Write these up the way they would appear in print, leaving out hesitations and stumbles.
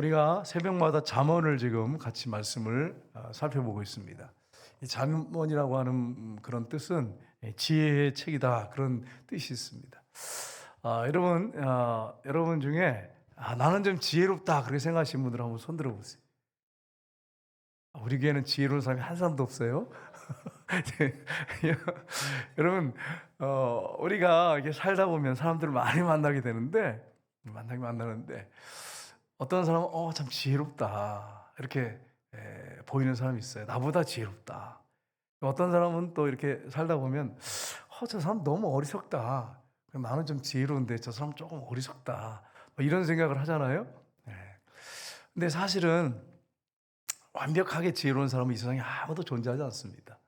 우리가 새벽마다 잠언을 지금 같이 말씀을 살펴보고 있습니다. 이 잠언이라고 하는 그런 뜻은 지혜의 책이다 그런 뜻이 있습니다. 여러분 중에 나는 좀 지혜롭다 그렇게 생각하시는 분들 한번 손 들어보세요. 우리 교회는 지혜로운 사람이 한 사람도 없어요. 여러분, 우리가 이렇게 살다 보면 사람들을 많이 만나는데 어떤 사람은 참 지혜롭다 이렇게 보이는 사람이 있어요. 나보다 지혜롭다. 어떤 사람은 또 이렇게 살다 보면 저 사람 너무 어리석다. 나는 좀 지혜로운데 저 사람 조금 어리석다. 이런 생각을 하잖아요. 네. 근데 사실은 완벽하게 지혜로운 사람은 이 세상에 아무도 존재하지 않습니다.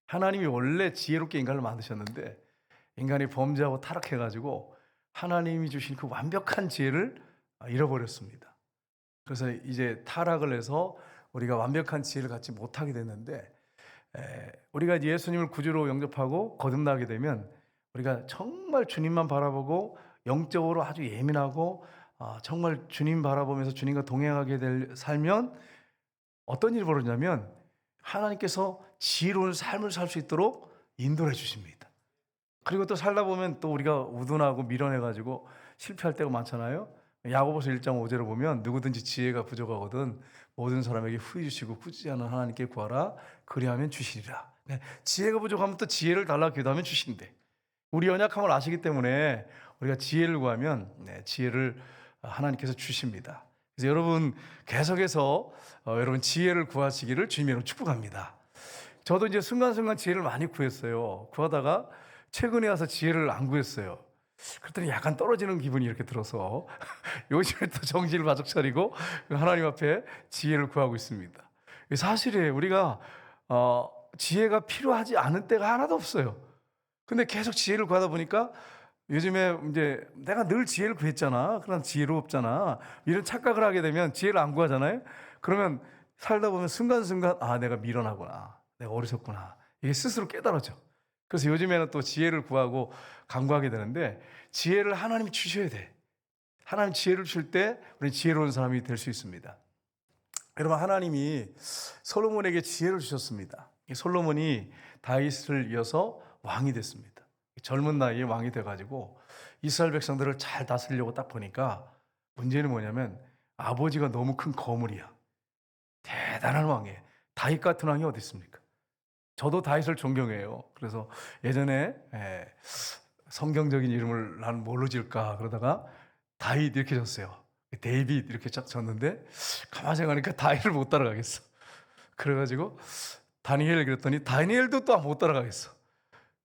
하나님이 원래 지혜롭게 인간을 만드셨는데 인간이 범죄하고 타락해가지고 하나님이 주신 그 완벽한 지혜를 잃어버렸습니다. 그래서 이제 타락을 해서 우리가 완벽한 지혜를 갖지 못하게 됐는데, 우리가 예수님을 구주로 영접하고 거듭나게 되면 우리가 정말 주님만 바라보고 영적으로 아주 예민하고 정말 주님 바라보면서 주님과 동행하게 살면 어떤 일이 벌어지냐면 하나님께서 지혜로운 삶을 살 수 있도록 인도해 주십니다. 그리고 또 살다 보면 또 우리가 우둔하고 미련해가지고 실패할 때가 많잖아요. 야고보서 1장 5절을 보면 누구든지 지혜가 부족하거든 모든 사람에게 후히 주시고 꾸짖지 않은 하나님께 구하라 그리하면 주시리라. 지혜가 부족하면 또 지혜를 달라 기도하면 주신대. 우리 연약함을 아시기 때문에 우리가 지혜를 구하면 지혜를 하나님께서 주십니다. 그래서 여러분 계속해서 여러분 지혜를 구하시기를 주님으로 축복합니다. 저도 이제 순간순간 지혜를 많이 구했어요. 구하다가 최근에 와서 지혜를 안 구했어요. 그랬더니 약간 떨어지는 기분이 이렇게 들어서 요즘에 또 정신을 바짝 차리고 하나님 앞에 지혜를 구하고 있습니다. 사실에 우리가 지혜가 필요하지 않은 때가 하나도 없어요. 근데 계속 지혜를 구하다 보니까 요즘에 이제 내가 늘 지혜를 구했잖아. 그러나 지혜롭잖아. 이런 착각을 하게 되면 지혜를 안 구하잖아요. 그러면 살다 보면 순간순간 내가 미련하구나. 내가 어리석구나. 이게 스스로 깨달아져. 그래서 요즘에는 또 지혜를 구하고 간구하게 되는데 지혜를 하나님이 주셔야 돼. 하나님 지혜를 줄 때 우리 지혜로운 사람이 될 수 있습니다. 여러분 하나님이 솔로몬에게 지혜를 주셨습니다. 솔로몬이 다윗을 이어서 왕이 됐습니다. 젊은 나이에 왕이 돼가지고 이스라엘 백성들을 잘 다스리려고 딱 보니까 문제는 뭐냐면 아버지가 너무 큰 거물이야. 대단한 왕이에요. 다윗 같은 왕이 어디 있습니까? 저도 다윗을 존경해요. 그래서 예전에 성경적인 이름을 난 뭘로 지을까 그러다가 다윗 이렇게 졌어요. 데이빗 이렇게 쫙 졌는데 가만히 생각하니까 다윗을 못 따라가겠어. 그래가지고 다니엘 그랬더니 다니엘도 또 못 따라가겠어.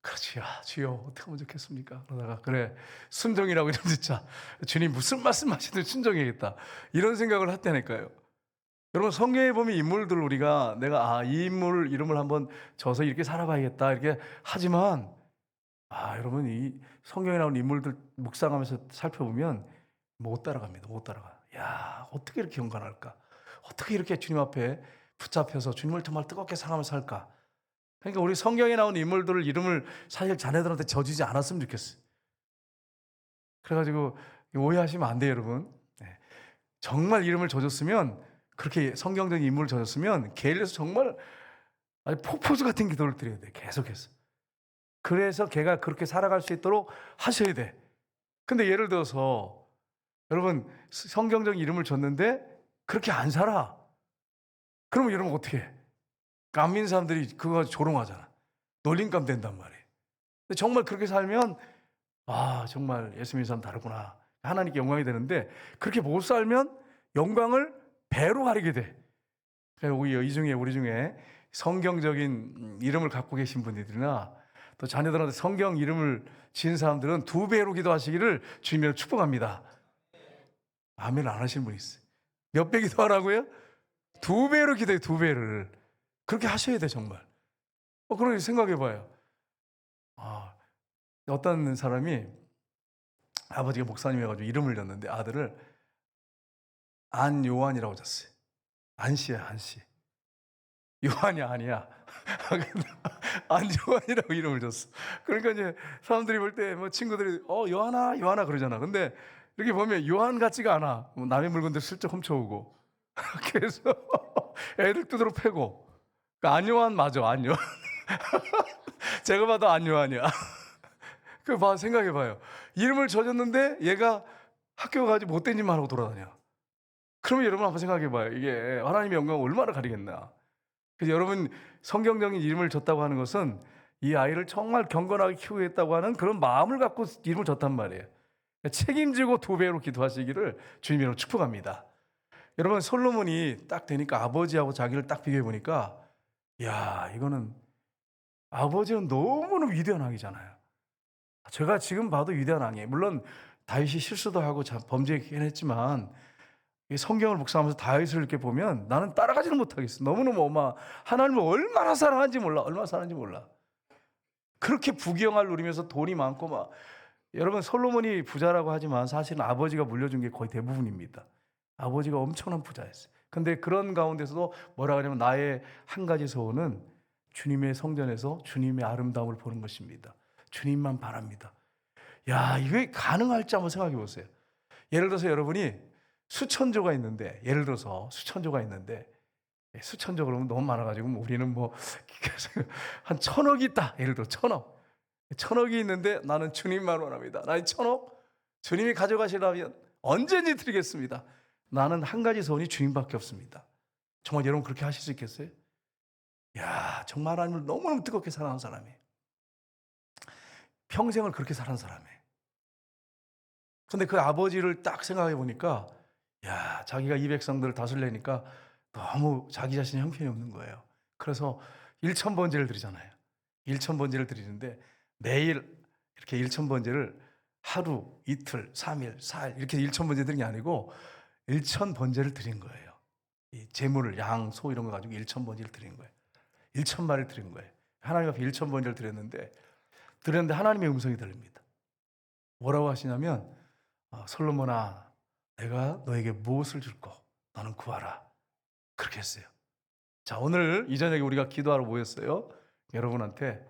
그렇지, 주여 어떻게 하면 좋겠습니까? 그러다가 그래 순종이라고 이름 짓자. 주님 무슨 말씀하시든 순종해야겠다. 이런 생각을 했다니까요. 여러분 성경에 보면 인물들 우리가 내가 이 인물 이름을 한번 줘서 이렇게 살아봐야겠다 이렇게 하지만 여러분 이 성경에 나온 인물들 묵상하면서 살펴보면 못 따라갑니다. 못 따라가. 야 어떻게 이렇게 경건할까? 어떻게 이렇게 주님 앞에 붙잡혀서 주님을 정말 뜨겁게 사랑하며 살까? 그러니까 우리 성경에 나온 인물들을 이름을 사실 자네들한테 져주지 않았으면 좋겠어요. 그래가지고 오해하시면 안 돼요, 여러분. 정말 이름을 져줬으면 그렇게 성경적인 인물을 져줬으면 걔에서 정말 아주 폭포수 같은 기도를 드려야 돼. 계속해서. 그래서 걔가 그렇게 살아갈 수 있도록 하셔야 돼. 근데 예를 들어서 여러분 성경적인 이름을 줬는데 그렇게 안 살아. 그러면 여러분 어떻게 해? 안 믿는 사람들이 그거 가지고 조롱하잖아. 놀림감 된단 말이에요. 근데 정말 그렇게 살면 정말 예수 믿는 사람 다르구나. 하나님께 영광이 되는데 그렇게 못 살면 영광을 배로 가리게 돼. 그래서 우리 중에 성경적인 이름을 갖고 계신 분들이나 또 자녀들한테 성경 이름을 지은 사람들은 2배로 기도하시기를 주님으로 축복합니다. 아멘 안 하시는 분이 있어요. 몇 배 기도하라고요? 2배로 기도해요. 2배를. 그렇게 하셔야 돼 정말. 그러니 생각해봐요. 어떤 사람이 아버지가 목사님이어가지고 이름을 줬는데 아들을 안요한이라고 줬어요. 안씨야 안씨. 요한이 아니야. 안요한이라고 이름을 줬어. 그러니까 이제 사람들이 볼 때 친구들이 요한아 그러잖아. 근데 이렇게 보면 요한 같지가 않아. 뭐 남의 물건들 슬쩍 훔쳐오고. 그래서 애들 두드러 패고. 그 안요한 맞아, 안요한. 제가 봐도 안요한이야. 그 생각해 봐요. 이름을 져줬는데 얘가 학교 가지 못된 짓만 하고 돌아다녀. 그러면 여러분 한번 생각해 봐요. 이게 하나님의 영광을 얼마나 가리겠나. 그래서 여러분 성경적인 이름을 줬다고 하는 것은 이 아이를 정말 경건하게 키우겠다고 하는 그런 마음을 갖고 이름을 줬단 말이에요. 책임지고 2배로 기도하시기를 주님으로 축복합니다. 여러분 솔로몬이 딱 되니까 아버지하고 자기를 딱 비교해 보니까 야 이거는 아버지는 너무너무 위대한 왕이잖아요. 제가 지금 봐도 위대한 왕이에요. 물론 다윗이 실수도 하고 범죄했긴 했지만 이 성경을 묵상하면서 다윗을 이렇게 보면 나는 따라가지는 못하겠어. 너무너무 하나님을 얼마나 사랑하는지 몰라. 얼마나 사랑하는지 몰라. 그렇게 부귀영화를 누리면서 돈이 많고 여러분 솔로몬이 부자라고 하지만 사실은 아버지가 물려준 게 거의 대부분입니다. 아버지가 엄청난 부자였어요. 근데 그런 가운데서도 뭐라 그러냐면 나의 한 가지 소원은 주님의 성전에서 주님의 아름다움을 보는 것입니다. 주님만 바랍니다. 야, 이게 가능할지 한번 생각해 보세요. 예를 들어서 여러분이 수천조가 있는데, 수천조 그러면 너무 많아가지고 우리는 한 1,000억이 있다. 예를 들어 1,000억이 있는데 나는 주님만 원합니다. 나는 1,000억 주님이 가져가시려면 언제든지 드리겠습니다. 나는 한 가지 소원이 주님밖에 없습니다. 정말 여러분 그렇게 하실 수 있겠어요? 야, 정말 하나님을 너무너무 뜨겁게 사랑하는 사람이에요. 평생을 그렇게 살은 사람이에요. 근데 그 아버지를 딱 생각해 보니까 야, 자기가 이 백성들을 다스리려니까 너무 자기 자신이 형편이 없는 거예요. 그래서 1,000번제를 드리잖아요. 1,000번제를 드리는데 매일 이렇게 1,000번제를 하루, 이틀, 3일, 4일 이렇게 1,000번제 드린 게 아니고 1,000번제를 드린 거예요. 이 제물을 양, 소 이런 거 가지고 1,000번제를 드린 거예요. 1,000마리를 드린 거예요. 하나님 앞에 1,000번제를 드렸는데 하나님의 음성이 들립니다. 뭐라고 하시냐면 솔로몬아 내가 너에게 무엇을 줄고 너는 구하라. 그렇게 했어요. 자, 오늘 이 저녁에 우리가 기도하러 모였어요. 여러분한테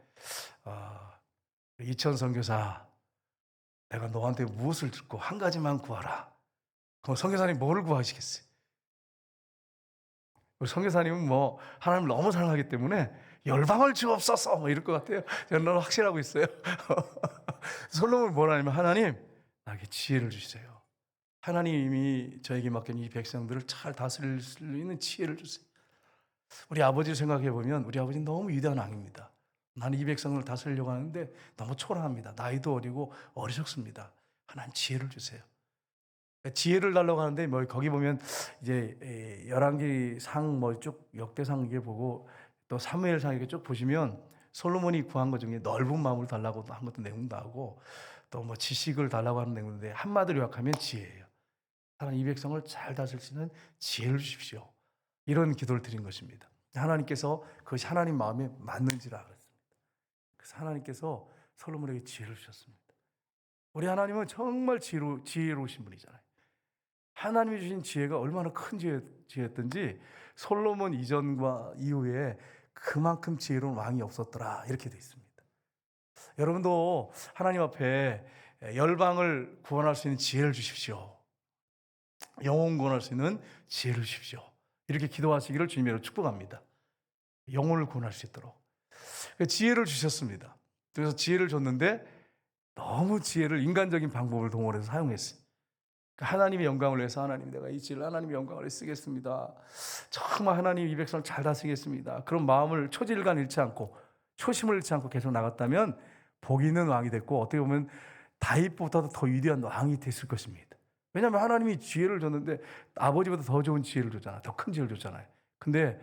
이천 선교사 내가 너한테 무엇을 줄고 한 가지만 구하라. 그럼 선교사님 뭐를 구하시겠어요? 우리 선교사님은 하나님을 너무 사랑하기 때문에 열방을 주옵소서 이럴 것 같아요. 저는 확실하고 있어요. 솔로몬은 뭐라냐면 하나님 나에게 지혜를 주세요. 하나님이 저에게 맡긴 이 백성들을 잘 다스릴 수 있는 지혜를 주세요. 우리 아버지를 생각해 보면 우리 아버지는 너무 위대한 왕입니다. 나는 이 백성을 다스리려고 하는데 너무 초라합니다. 나이도 어리고 어리석습니다. 하나님 지혜를 주세요. 지혜를 달라고 하는데 거기 보면 이제 열왕기상 쭉 역대상 이게 보고 또 사무엘상 이렇게 쭉 보시면 솔로몬이 구한 것 중에 넓은 마음을 달라고 한 것도 내용도 하고 또 지식을 달라고 하는 내용인데 한마디로 요약하면 지혜예요. 하나님 이 백성을 잘 다스릴 수 있는 지혜를 주십시오. 이런 기도를 드린 것입니다. 하나님께서 그것이 하나님 마음에 맞는지라 그랬습니다. 그래서 하나님께서 솔로몬에게 지혜를 주셨습니다. 우리 하나님은 정말 지혜로우신 분이잖아요. 하나님이 주신 지혜가 얼마나 큰 지혜였던지 솔로몬 이전과 이후에 그만큼 지혜로운 왕이 없었더라 이렇게 되어 있습니다. 여러분도 하나님 앞에 열방을 구원할 수 있는 지혜를 주십시오. 영혼 구원할 수 있는 지혜를 주십시오. 이렇게 기도하시기를 주님으로 축복합니다. 영혼을 구원할 수 있도록 지혜를 주셨습니다. 그래서 지혜를 줬는데 너무 지혜를 인간적인 방법을 동원해서 사용했어요. 하나님의 영광을 위해서 하나님 내가 이 지혜를 하나님의 영광을 위해 쓰겠습니다. 정말 하나님 이 백성을 잘 다스리겠습니다. 그런 마음을 초질간 잃지 않고 초심을 잃지 않고 계속 나갔다면 복 있는 왕이 됐고 어떻게 보면 다윗보다도 더 위대한 왕이 됐을 것입니다. 왜냐하면 하나님이 지혜를 줬는데 아버지보다 더 좋은 지혜를 줬잖아요. 더 큰 지혜를 줬잖아요. 근데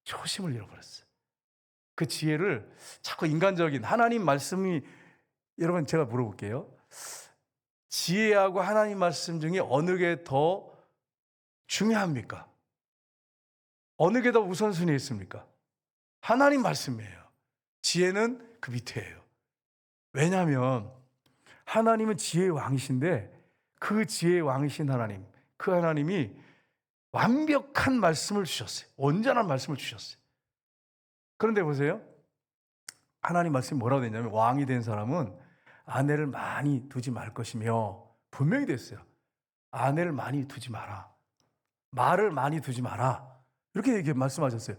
초심을 잃어버렸어요. 그 지혜를 자꾸 인간적인 하나님 말씀이 여러분 제가 물어볼게요. 지혜하고 하나님 말씀 중에 어느 게 더 중요합니까? 어느 게 더 우선순위에 있습니까? 하나님 말씀이에요. 지혜는 그 밑에예요. 왜냐하면 하나님은 지혜의 왕이신데 그 지혜의 왕이신 하나님, 그 하나님이 완벽한 말씀을 주셨어요. 온전한 말씀을 주셨어요. 그런데 보세요. 하나님 말씀이 뭐라고 되냐면 왕이 된 사람은 아내를 많이 두지 말 것이며 분명히 됐어요. 아내를 많이 두지 마라. 말을 많이 두지 마라. 이렇게 말씀하셨어요.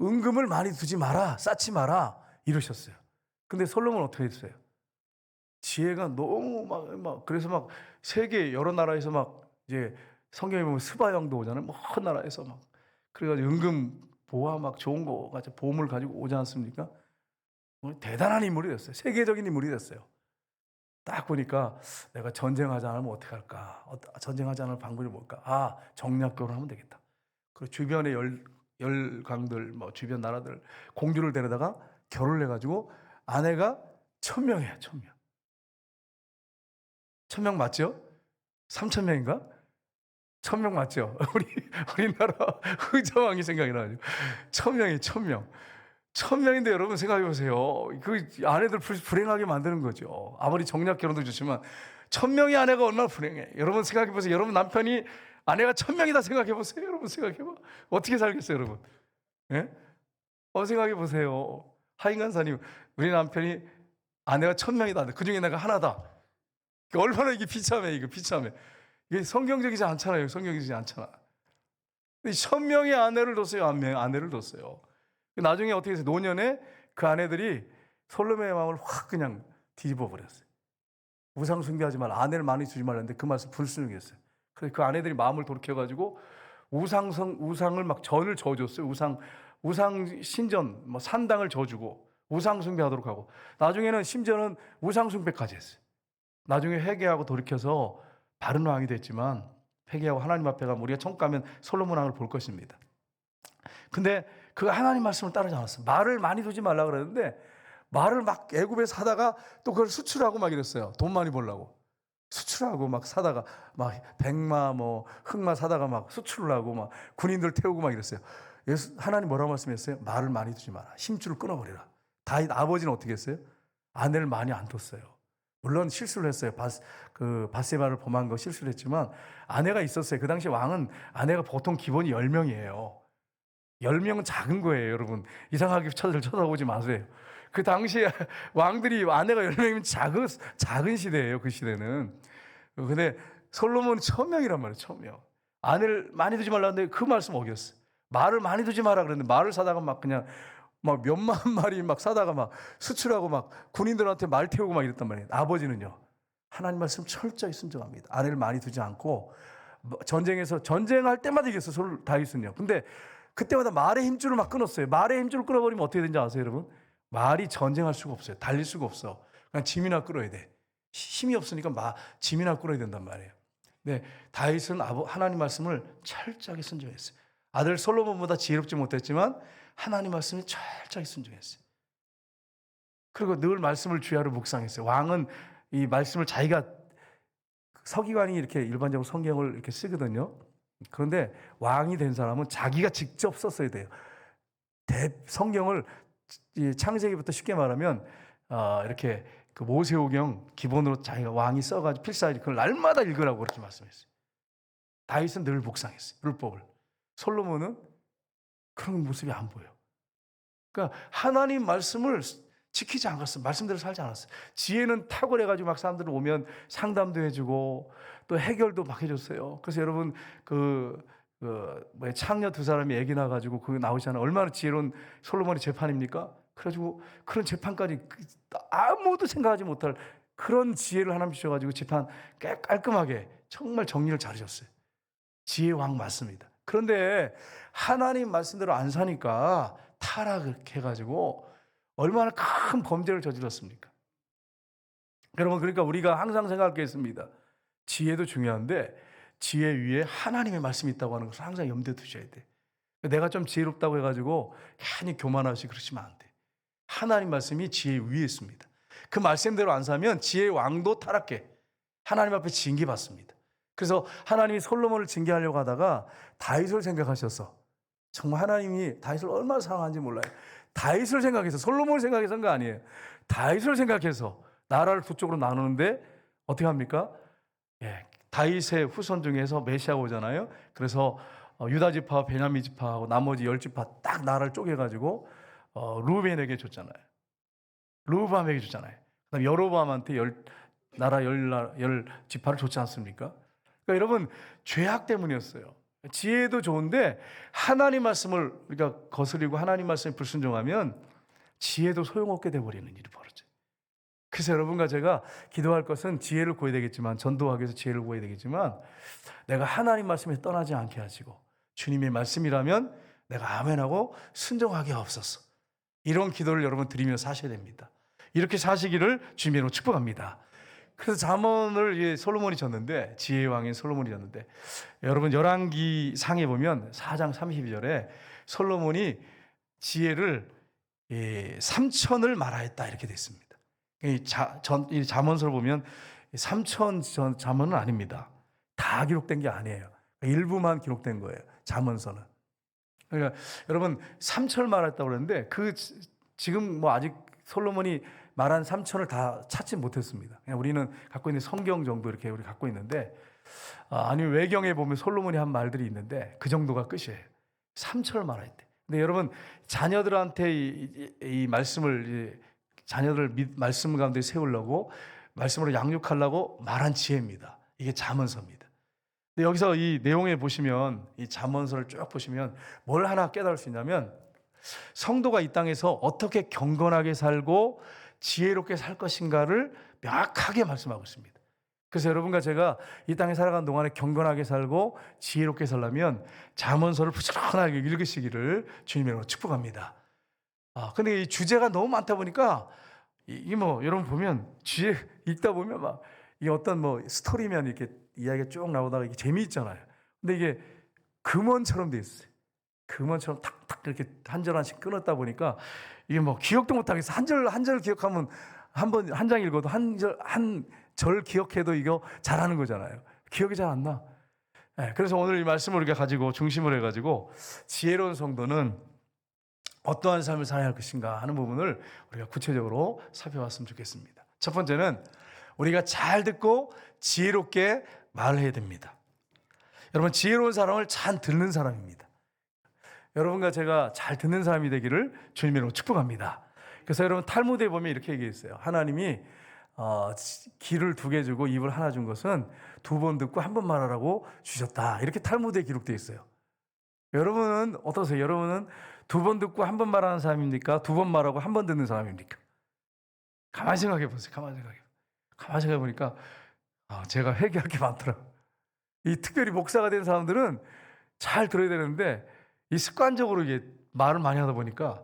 은금을 많이 두지 마라. 쌓지 마라. 이러셨어요. 근데 솔로몬은 어떻게 했어요? 지혜가 너무 그래서 막 세계 여러 나라에서 막 이제 성경에 보면 스바형도 오잖아요. 먼 나라에서 막 그래가지고 은금 보화 막 좋은 거 가지고 보물 가지고 오지 않습니까? 대단한 인물이 됐어요. 세계적인 인물이 됐어요. 딱 보니까 내가 전쟁하지 않으면 어떻게 할까? 전쟁하지 않을 방법이 뭘까? 아, 정략 결혼하면 되겠다. 그 주변의 열강들, 뭐 주변 나라들 공주를 데려다가 결혼을 해가지고 아내가 1,000명이에요. 1,000명. 1,000명 맞죠? 3,000명인가? 1,000명 맞죠? 우리나라 의자왕이 생각이 나죠. 1,000명이 1,000명. 1,000명인데 여러분 생각해 보세요. 그 아내들 불행하게 만드는 거죠. 아무리 정략 결혼도 좋지만 1,000명의 아내가 얼마나 불행해. 여러분 생각해 보세요. 여러분 남편이 아내가 1,000명이다 생각해 보세요. 여러분 생각해 봐. 어떻게 살겠어요, 여러분? 예? 생각해 보세요. 하인간사님, 우리 남편이 아내가 1,000명이다. 그 중에 내가 하나다. 얼마나 이게 비참해, 이거 비참해. 이게 성경적이지 않잖아요. 성경적이지 않잖아. 1,000명의 아내를 뒀어요. 아내를 뒀어요. 나중에 어떻게 해서 노년에 그 아내들이 솔로몬의 마음을 확 그냥 뒤집어 버렸어요. 우상 숭배하지 말라. 아내를 많이 두지 말라는데 그 말씀 불순응했어요. 그래서 그 아내들이 마음을 돌이켜가지고 우상을 막 전을 저어줬어요. 우상 신전, 뭐 산당을 저주고 우상 숭배하도록 하고 나중에는 심지어는 우상 숭배까지 했어요. 나중에 회개하고 돌이켜서 바른 왕이 됐지만 회개하고 하나님 앞에 가면 우리가 천국 가면 솔로몬 왕을 볼 것입니다. 근데 그 하나님 말씀을 따르지 않았어요. 말을 많이 두지 말라 그랬는데 말을 막 애굽에서 사다가 또 그걸 수출하고 막 이랬어요. 돈 많이 벌라고. 수출하고 막 사다가 막 백마 뭐 흑마 사다가 막 수출을 하고 막 군인들 태우고 막 이랬어요. 하나님 뭐라고 말씀했어요? 말을 많이 두지 마라. 힘줄을 끊어버리라. 다윗 아버지는 어떻게 했어요? 아내를 많이 안 뒀어요. 물론 실수를 했어요. 바세바를 범한 거 실수를 했지만 아내가 있었어요. 그 당시 왕은 아내가 보통 기본이 10명이에요. 10명은 작은 거예요, 여러분. 이상하게 쳐다보지 마세요. 그 당시에 왕들이 아내가 10명이면 작은 시대예요, 그 시대는. 근데 솔로몬은 1,000명이란 말이에요, 1,000명. 아내를 많이 두지 말라는데 그 말씀 어겼어요. 말을 많이 두지 마라 그랬는데 말을 사다가 막 그냥 막 몇만 마리 막 사다가 막 수출하고 막 군인들한테 말 태우고 막 이랬단 말이에요. 아버지는요, 하나님 말씀 철저히 순종합니다. 아내를 많이 두지 않고 전쟁할 때마다 이겼어요, 다윗은요. 근데 그때마다 말의 힘줄을 막 끊었어요. 말의 힘줄을 끊어버리면 어떻게 되는지 아세요, 여러분? 말이 전쟁할 수가 없어요. 달릴 수가 없어. 그냥 짐이나 끌어야 돼. 힘이 없으니까 짐이나 끌어야 된단 말이에요. 네, 다윗은 하나님 말씀을 철저하게 순종했어요. 아들 솔로몬보다 지혜롭지 못했지만 하나님 말씀에 철저히 순종했어요. 그리고 늘 말씀을 주야로 묵상했어요. 왕은 이 말씀을 자기가 서기관이 이렇게 일반적으로 성경을 이렇게 쓰거든요. 그런데 왕이 된 사람은 자기가 직접 썼어야 돼요. 성경을 창세기부터 쉽게 말하면 이렇게 그 모세오경 기본으로 자기가 왕이 써가지고 필사하지 그걸 날마다 읽으라고 그렇게 말씀했어요. 다윗은 늘 묵상했어요. 율법을. 솔로몬은 그런 모습이 안 보여. 그러니까 하나님 말씀을 지키지 않았어요. 말씀대로 살지 않았어요. 지혜는 탁월해가지고 막 사람들 오면 상담도 해주고 또 해결도 막 해줬어요. 그래서 여러분 창녀 두 사람이 애기 낳아가지고 그거 나오잖아요. 얼마나 지혜로운 솔로몬의 재판입니까? 그래가지고 그런 재판까지 아무도 생각하지 못할 그런 지혜를 하나님 주셔가지고 재판 깔끔하게 정말 정리를 잘하셨어요. 지혜의 왕 맞습니다. 그런데 하나님 말씀대로 안 사니까 타락해가지고 얼마나 큰 범죄를 저질렀습니까? 여러분, 그러니까 우리가 항상 생각할 게 있습니다. 지혜도 중요한데 지혜 위에 하나님의 말씀이 있다고 하는 것을 항상 염두에 두셔야 돼. 내가 좀 지혜롭다고 해가지고 괜히 교만하시 그러시면 안 돼. 하나님 말씀이 지혜 위에 있습니다. 그 말씀대로 안 사면 지혜의 왕도 타락해. 하나님 앞에 징계받습니다. 그래서 하나님이 솔로몬을 징계하려고 하다가 다윗을 생각하셔서 정말 하나님이 다윗을 얼마나 사랑하는지 몰라요. 다윗을 생각해서 솔로몬을 생각해서 한 거 아니에요. 다윗을 생각해서 나라를 두 쪽으로 나누는데 어떻게 합니까? 다윗의 후손 중에서 메시아가 오잖아요. 그래서 유다 지파와 베냐민 지파하고 나머지 10지파 딱 나라를 쪼개가지고 루벤에게 줬잖아요. 르호보암에게 줬잖아요. 그다음 여로보암한테 나라 열 지파를 줬지 않습니까? 그러니까 여러분 죄악 때문이었어요. 지혜도 좋은데 하나님 말씀을 우리가 거스리고 하나님 말씀에 불순종하면 지혜도 소용없게 돼버리는 일이 벌어져요. 그래서 여러분과 제가 기도할 것은 지혜를 구해야 되겠지만, 전도하기 위해서 지혜를 구해야 되겠지만, 내가 하나님 말씀에 떠나지 않게 하시고 주님의 말씀이라면 내가 아멘하고 순종하게 하옵소서. 이런 기도를 여러분 드리며 사셔야 됩니다. 이렇게 사시기를 주님으로 축복합니다. 그래서 잠언을 솔로몬이 졌는데, 지혜의 왕인 솔로몬이 졌는데, 여러분 열왕기 상에 보면 4장 32절에 솔로몬이 지혜를 3천을 말하였다 이렇게 되어 있습니다. 이 잠언서를 보면 3천 잠언은 아닙니다. 다 기록된 게 아니에요. 일부만 기록된 거예요, 잠언서는. 그러니까 여러분 3천을 말했다고 그러는데 지금 뭐 아직 솔로몬이 말한 3천을 다 찾지 못했습니다. 그냥 우리는 갖고 있는 성경 정도 이렇게 우리 갖고 있는데, 아니면 외경에 보면 솔로몬이 한 말들이 있는데 그 정도가 끝이에요. 3천을 말했대. 근데 여러분 자녀들한테 이 말씀을 자녀들 말씀 가운데 세우려고, 말씀으로 양육하려고 말한 지혜입니다. 이게 잠언서입니다. 근데 여기서 이 내용에 보시면, 이 잠언서를 쭉 보시면 뭘 하나 깨달을 수 있냐면, 성도가 이 땅에서 어떻게 경건하게 살고 지혜롭게 살 것인가를 명확하게 말씀하고 있습니다. 그래서 여러분과 제가 이 땅에 살아가는 동안에 경건하게 살고 지혜롭게 살려면 잠언서를 부지런하게 읽으시기를 주님으로 축복합니다. 근데 이 주제가 너무 많다 보니까 이게 뭐 여러분 보면 지혜 읽다 보면 막 이게 어떤 뭐 스토리면 이렇게 이야기가 쭉 나오다가 이게 재미있잖아요. 근데 이게 금원처럼 돼 있어요. 금원처럼 탁탁 이렇게 한 절 한씩 끊었다 보니까 이게 뭐 기억도 못 하겠어. 한 절 기억하면 한 장 읽어도 한 절 기억해도 이거 잘하는 거잖아요. 기억이 잘 안 나. 그래서 오늘 이 말씀을 우리가 가지고 중심을 해가지고 지혜로운 성도는 어떠한 삶을 살아야 할 것인가 하는 부분을 우리가 구체적으로 살펴봤으면 좋겠습니다. 첫 번째는 우리가 잘 듣고 지혜롭게 말해야 됩니다. 여러분 지혜로운 사람을 잘 듣는 사람입니다. 여러분과 제가 잘 듣는 사람이 되기를 주님으로 축복합니다. 그래서 여러분 탈무드에 보면 이렇게 얘기했어요. 하나님이 귀를 2개 주고 입을 하나 준 것은 2번 듣고 1번 말하라고 주셨다. 이렇게 탈무드에 기록되어 있어요. 여러분은 어떠세요? 여러분은 2번 듣고 1번 말하는 사람입니까? 2번 말하고 1번 듣는 사람입니까? 가만히 생각해 보세요. 가만히 생각해 보니까 제가 회개할 게 많더라고요. 이 특별히 목사가 된 사람들은 잘 들어야 되는데 이 습관적으로 이게 말을 많이 하다 보니까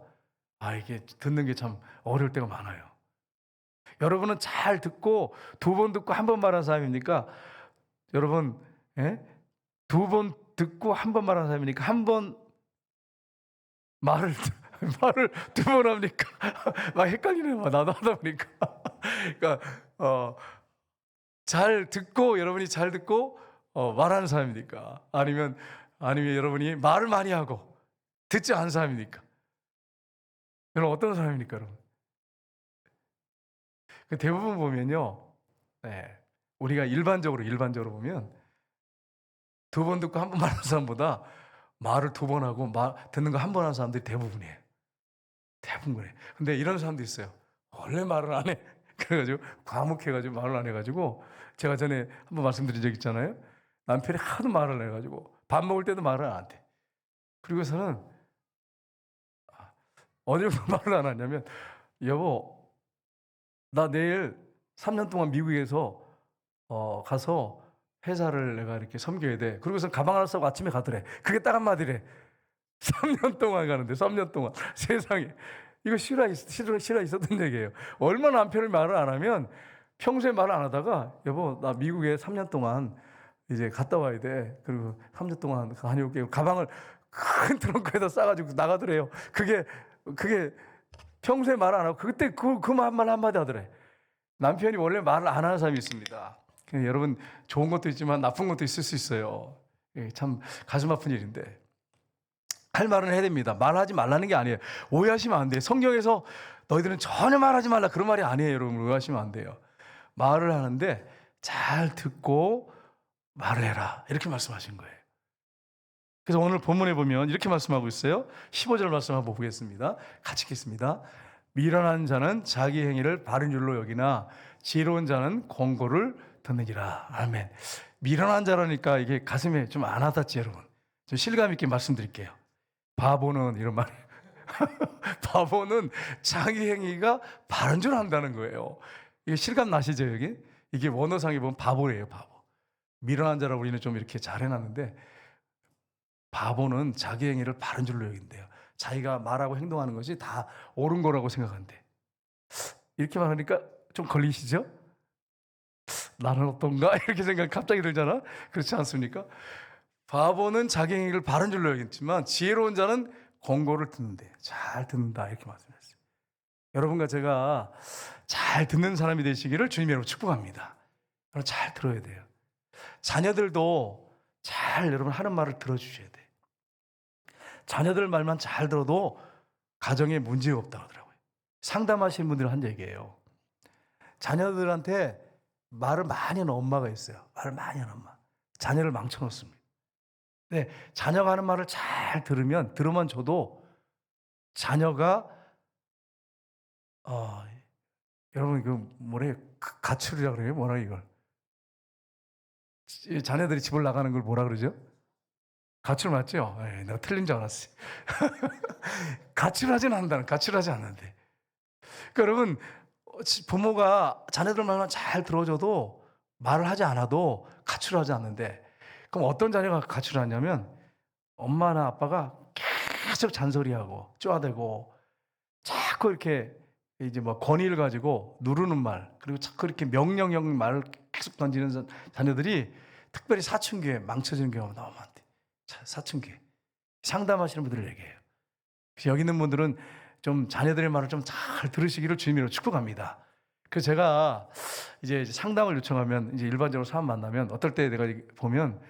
이게 듣는 게 참 어려울 때가 많아요. 여러분은 잘 듣고 2번 듣고 1번 말하는 사람입니까? 여러분 2번 듣고 1번 말하는 사람이니까 1번 말을 2번 합니까? 막 헷갈리네요. 나도 하다 보니까. 그러니까 잘 듣고, 여러분이 잘 듣고 말하는 사람입니까? 아니면 여러분이 말을 많이 하고 듣지 않은 사람입니까? 여러분 어떤 사람입니까, 여러분? 대부분 보면요, 우리가 일반적으로 보면 2번 듣고 1번 말하는 사람보다 말을 2번 하고 듣는 거 1번 하는 사람들이 대부분이에요. 근데 이런 사람도 있어요. 원래 말을 안 해. 그래가지고 과묵해가지고 말을 안 해가지고, 제가 전에 한번 말씀드린 적 있잖아요. 남편이 하도 말을 해가지고 밥 먹을 때도 말을 안 해. 그리고서는 어디서 말을 안 하냐면, 여보 나 내일 3년 동안 미국에서 가서 회사를 내가 이렇게 섬겨야 돼. 그러고서 가방 하나 싸고 아침에 가더래. 그게 딱 한마디래. 3년 동안 가는데, 3년 동안. 세상에. 이거 실화 있었던 얘기예요. 얼마나 남편을 말을 안 하면 평소에 말을 안 하다가, 여보 나 미국에 3년 동안 이제 갔다 와야 돼. 그리고 3년 동안 다녀올게. 가방을 큰 트렁크에다 싸가지고 나가더래요. 그게 평소에 말 안 하고 그때 그 말 한마디 하더래. 남편이 원래 말을 안 하는 사람이 있습니다. 여러분 좋은 것도 있지만 나쁜 것도 있을 수 있어요. 참 가슴 아픈 일인데, 할 말은 해야 됩니다. 말하지 말라는 게 아니에요. 오해하시면 안 돼요. 성경에서 너희들은 전혀 말하지 말라 그런 말이 아니에요. 여러분 오해하시면 안 돼요. 말을 하는데 잘 듣고 말을 해라, 이렇게 말씀하신 거예요. 그래서 오늘 본문에 보면 이렇게 말씀하고 있어요. 15절 말씀 한번 보겠습니다. 같이 읽겠습니다. 미련한 자는 자기 행위를 바른 줄로 여기나 지혜로운 자는 권고를 듣느니라. 아멘. 미련한 자라니까 이게 가슴에 좀 안 와닿지, 여러분. 좀 실감 있게 말씀드릴게요. 바보는 이런 말. 바보는 자기 행위가 바른 줄 안다는 거예요. 이게 실감 나시죠, 여기? 이게 원어상에 보면 바보래요, 바보. 미련한 자라고 우리는 좀 이렇게 잘 해놨는데, 바보는 자기 행위를 바른 줄로 여긴대요. 자기가 말하고 행동하는 것이 다 옳은 거라고 생각한대. 이렇게 말하니까 좀 걸리시죠? 나는 어떤가? 이렇게 생각 갑자기 들잖아? 그렇지 않습니까? 바보는 자기 행위를 바른 줄로 여겼지만 지혜로운 자는 권고를 듣는데 잘 듣는다 이렇게 말씀했어요. 여러분과 제가 잘 듣는 사람이 되시기를 주님의 이름으로 축복합니다. 여러분 잘 들어야 돼요. 자녀들도 잘 여러분 하는 말을 들어주셔야 돼요. 자녀들 말만 잘 들어도 가정에 문제가 없다고 하더라고요. 상담하시는 분들은 한 얘기예요. 자녀들한테 말을 많이 하는 엄마가 있어요. 말을 많이 하는 엄마. 자녀를 망쳐놓습니다. 네, 자녀가 하는 말을 잘 들으면 저도 자녀가 여러분 그 뭐래 가출이라 그래요? 뭐라 이걸? 자녀들이 집을 나가는 걸 뭐라 그러죠? 가출 맞죠? 에이, 내가 틀린 줄 알았어요. 가출하진 않는다는 가출하지 않는데. 그러니까 여러분 부모가 자녀들 말만 잘 들어줘도 말을 하지 않아도 가출하지 않는데 그럼 어떤 자녀가 가출하냐면 엄마나 아빠가 계속 잔소리하고 쪼아대고 자꾸 이렇게 이제 뭐 권위를 가지고 누르는 말 그리고 자꾸 이렇게 명령형 말을 계속 던지는 자녀들이 특별히 사춘기에 망쳐지는 경우가 너무 많대. 사춘기 상담하시는 분들 얘기해요. 그래서 여기 있는 분들은 좀 자녀들의 말을 좀 잘 들으시기를 주님으로 축복합니다. 그래서 제가 이제 상담을 요청하면 이제 일반적으로 사람 만나면 어떨 때 내가 보면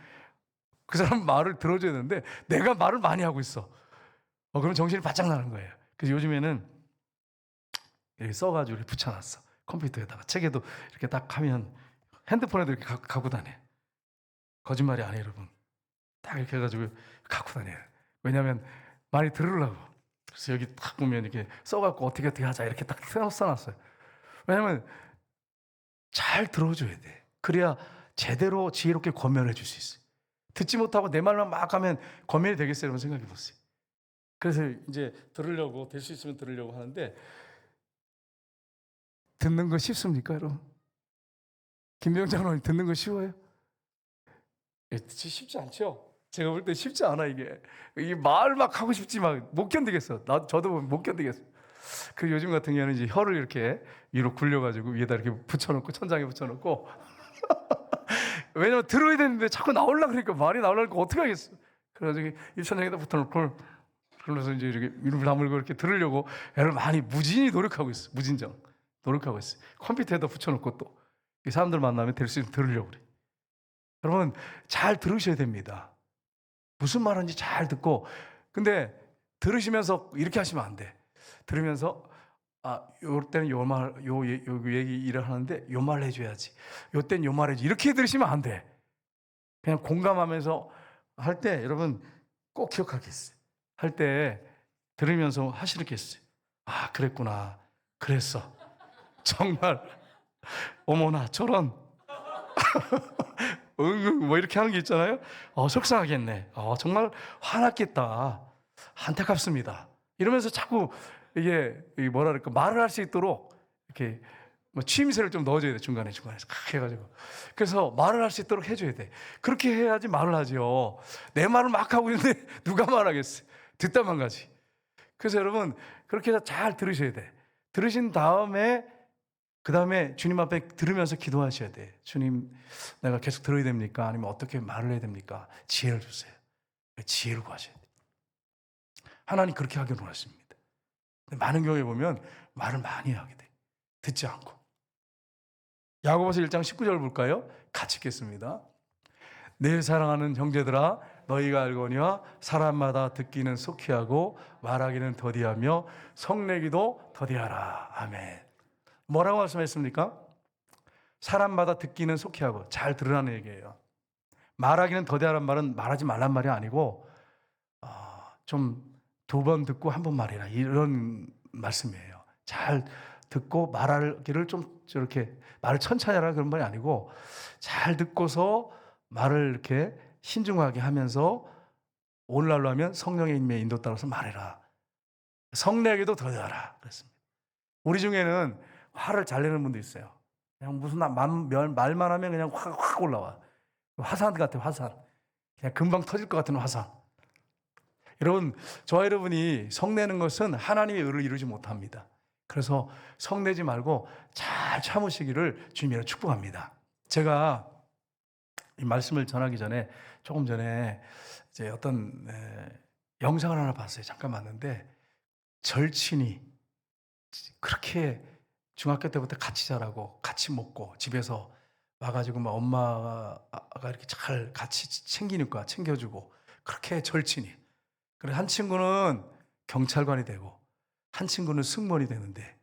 그 사람 말을 들어줘야 되는데 내가 말을 많이 하고 있어. 그럼 정신이 바짝 나는 거예요. 그래서 요즘에는 이렇게 써가지고 이렇게 붙여놨어. 컴퓨터에다가 책에도 이렇게 딱 하면 핸드폰에도 이렇게 갖고 다녀. 거짓말이 아니에요, 여러분. 딱 이렇게 해가지고 갖고 다녀요. 왜냐하면 많이 들으려고. 그래서 여기 딱 보면 이렇게 써갖고 어떻게 하자 이렇게 딱 써놨어요. 왜냐하면 잘 들어줘야 돼. 그래야 제대로 지혜롭게 권면을 해줄 수 있어요. 듣지 못하고 내 말만 막 하면 권면이 되겠어요? 여러분 생각해 보세요. 그래서 이제 들으려고 될 수 있으면 들으려고 하는데 듣는 거 쉽습니까, 여러분? 김병장 장로님 듣는 거 쉬워요? 쉽지 않죠. 제가 볼 때 쉽지 않아 이게. 이 말 막 하고 싶지만 못 견디겠어. 저도 못 견디겠어. 그 요즘 같은 경우는 이제 혀를 이렇게 위로 굴려가지고 위에다 이렇게 붙여놓고 천장에 붙여놓고 왜냐면 들어야 되는데 자꾸 나오려 그러니까 말이 나오려니까 어떻게 하겠어. 그래가지고 입천장에다 붙여놓고 그러면서 이제 이렇게 입을 다물고 이렇게 들으려고 애를 많이 무진히 노력하고 있어. 무진정 노력하고 있어. 컴퓨터에다 붙여놓고 또 이 사람들 만나면 될 수 있으면 들으려고 그래. 여러분 잘 들으셔야 됩니다. 무슨 말인지 잘 듣고 근데 들으시면서 이렇게 하시면 안 돼. 들으면서 요 때는 요 얘기 일을 하는데 요 말 해줘야지. 요 때는 요 말 해야지. 이렇게 들으시면 안 돼. 그냥 공감하면서 할 때 여러분 꼭 기억하겠어요. 할 때 들으면서 하시겠어요. 그랬구나. 그랬어. 정말 어머나 저런 뭐 이렇게 하는 게 있잖아요. 속상하겠네. 정말 화났겠다. 안타깝습니다. 이러면서 자꾸 이게 뭐라 그럴까 말을 할 수 있도록 이렇게 뭐 취임새를 좀 넣어줘야 돼. 중간에 해가지고 그래서 말을 할 수 있도록 해줘야 돼. 그렇게 해야지 말을 하죠. 내 말을 막 하고 있는데 누가 말하겠어. 듣다만 가지. 그래서 여러분 그렇게 해서 잘 들으셔야 돼. 들으신 다음에 그 다음에 주님 앞에 들으면서 기도하셔야 돼. 주님 내가 계속 들어야 됩니까? 아니면 어떻게 말을 해야 됩니까? 지혜를 주세요. 지혜를 구하셔야 돼. 하나님 그렇게 하기를 원하십니다. 많은 경우에 보면 말을 많이 하게 돼. 듣지 않고. 야고보서 1장 19절 볼까요? 같이 읽겠습니다. 내 사랑하는 형제들아 너희가 알거니와 사람마다 듣기는 속히 하고 말하기는 더디하며 성내기도 더디하라. 아멘. 뭐라고 말씀했습니까? 사람마다 듣기는 속히 하고 잘 들으라는 얘기예요. 말하기는 더디하라는 말은 말하지 말란 말이 아니고 좀 2번 듣고 1번 말해라 이런 말씀이에요. 잘 듣고 말하기를 좀 저렇게 말을 천천히 하라 그런 말이 아니고 잘 듣고서 말을 이렇게 신중하게 하면서 오늘날로 하면 성령의 힘의 인도 따라서 말해라. 성내에게도 더하라 그랬습니다. 우리 중에는 화를 잘 내는 분도 있어요. 그냥 무슨 말만 하면 그냥 확 올라와. 화산 같아, 화산. 그냥 금방 터질 것 같은 화산. 여러분, 저와 여러분이 성내는 것은 하나님의 의를 이루지 못합니다. 그래서 성내지 말고 잘 참으시기를 주님으로 축복합니다. 제가 이 말씀을 전하기 전에 조금 전에 이제 어떤 영상을 하나 봤어요. 잠깐 봤는데 절친이 그렇게 중학교 때부터 같이 자라고 같이 먹고 집에서 와가지고 막 엄마가 이렇게 잘 같이 챙기니까 챙겨주고 그렇게 절친이. 그래 한 친구는 경찰관이 되고 한 친구는 승무원이 되는데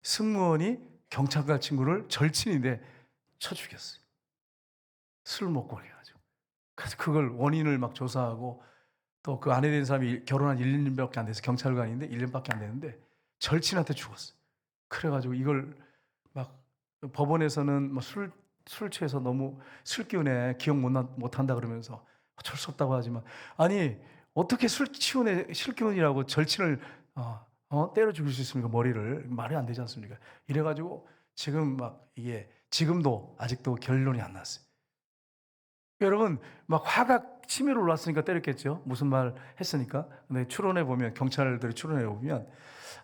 승무원이 경찰관 친구를 절친인데 쳐 죽였어요. 술 먹고 그래가지고. 그래서 그걸 원인을 막 조사하고 또 그 아내 된 사람이 결혼한 1년밖에 안 돼서 경찰관인데 1년밖에 안 되는데 절친한테 죽었어요. 그래가지고 이걸 막 법원에서는 뭐 술 취해서 너무 술 기운에 기억 못 한다 그러면서 어쩔 수 없다고 하지만 아니 어떻게 술 기운이라고 절친을 때려 죽일 수 있습니까? 머리를 말이 안 되지 않습니까? 이래가지고 지금 막 이게 지금도 아직도 결론이 안 났어요. 여러분 막 화가 치밀어 올랐으니까 때렸겠죠. 무슨 말 했으니까. 근데 추론해 보면 경찰들이 추론해 보면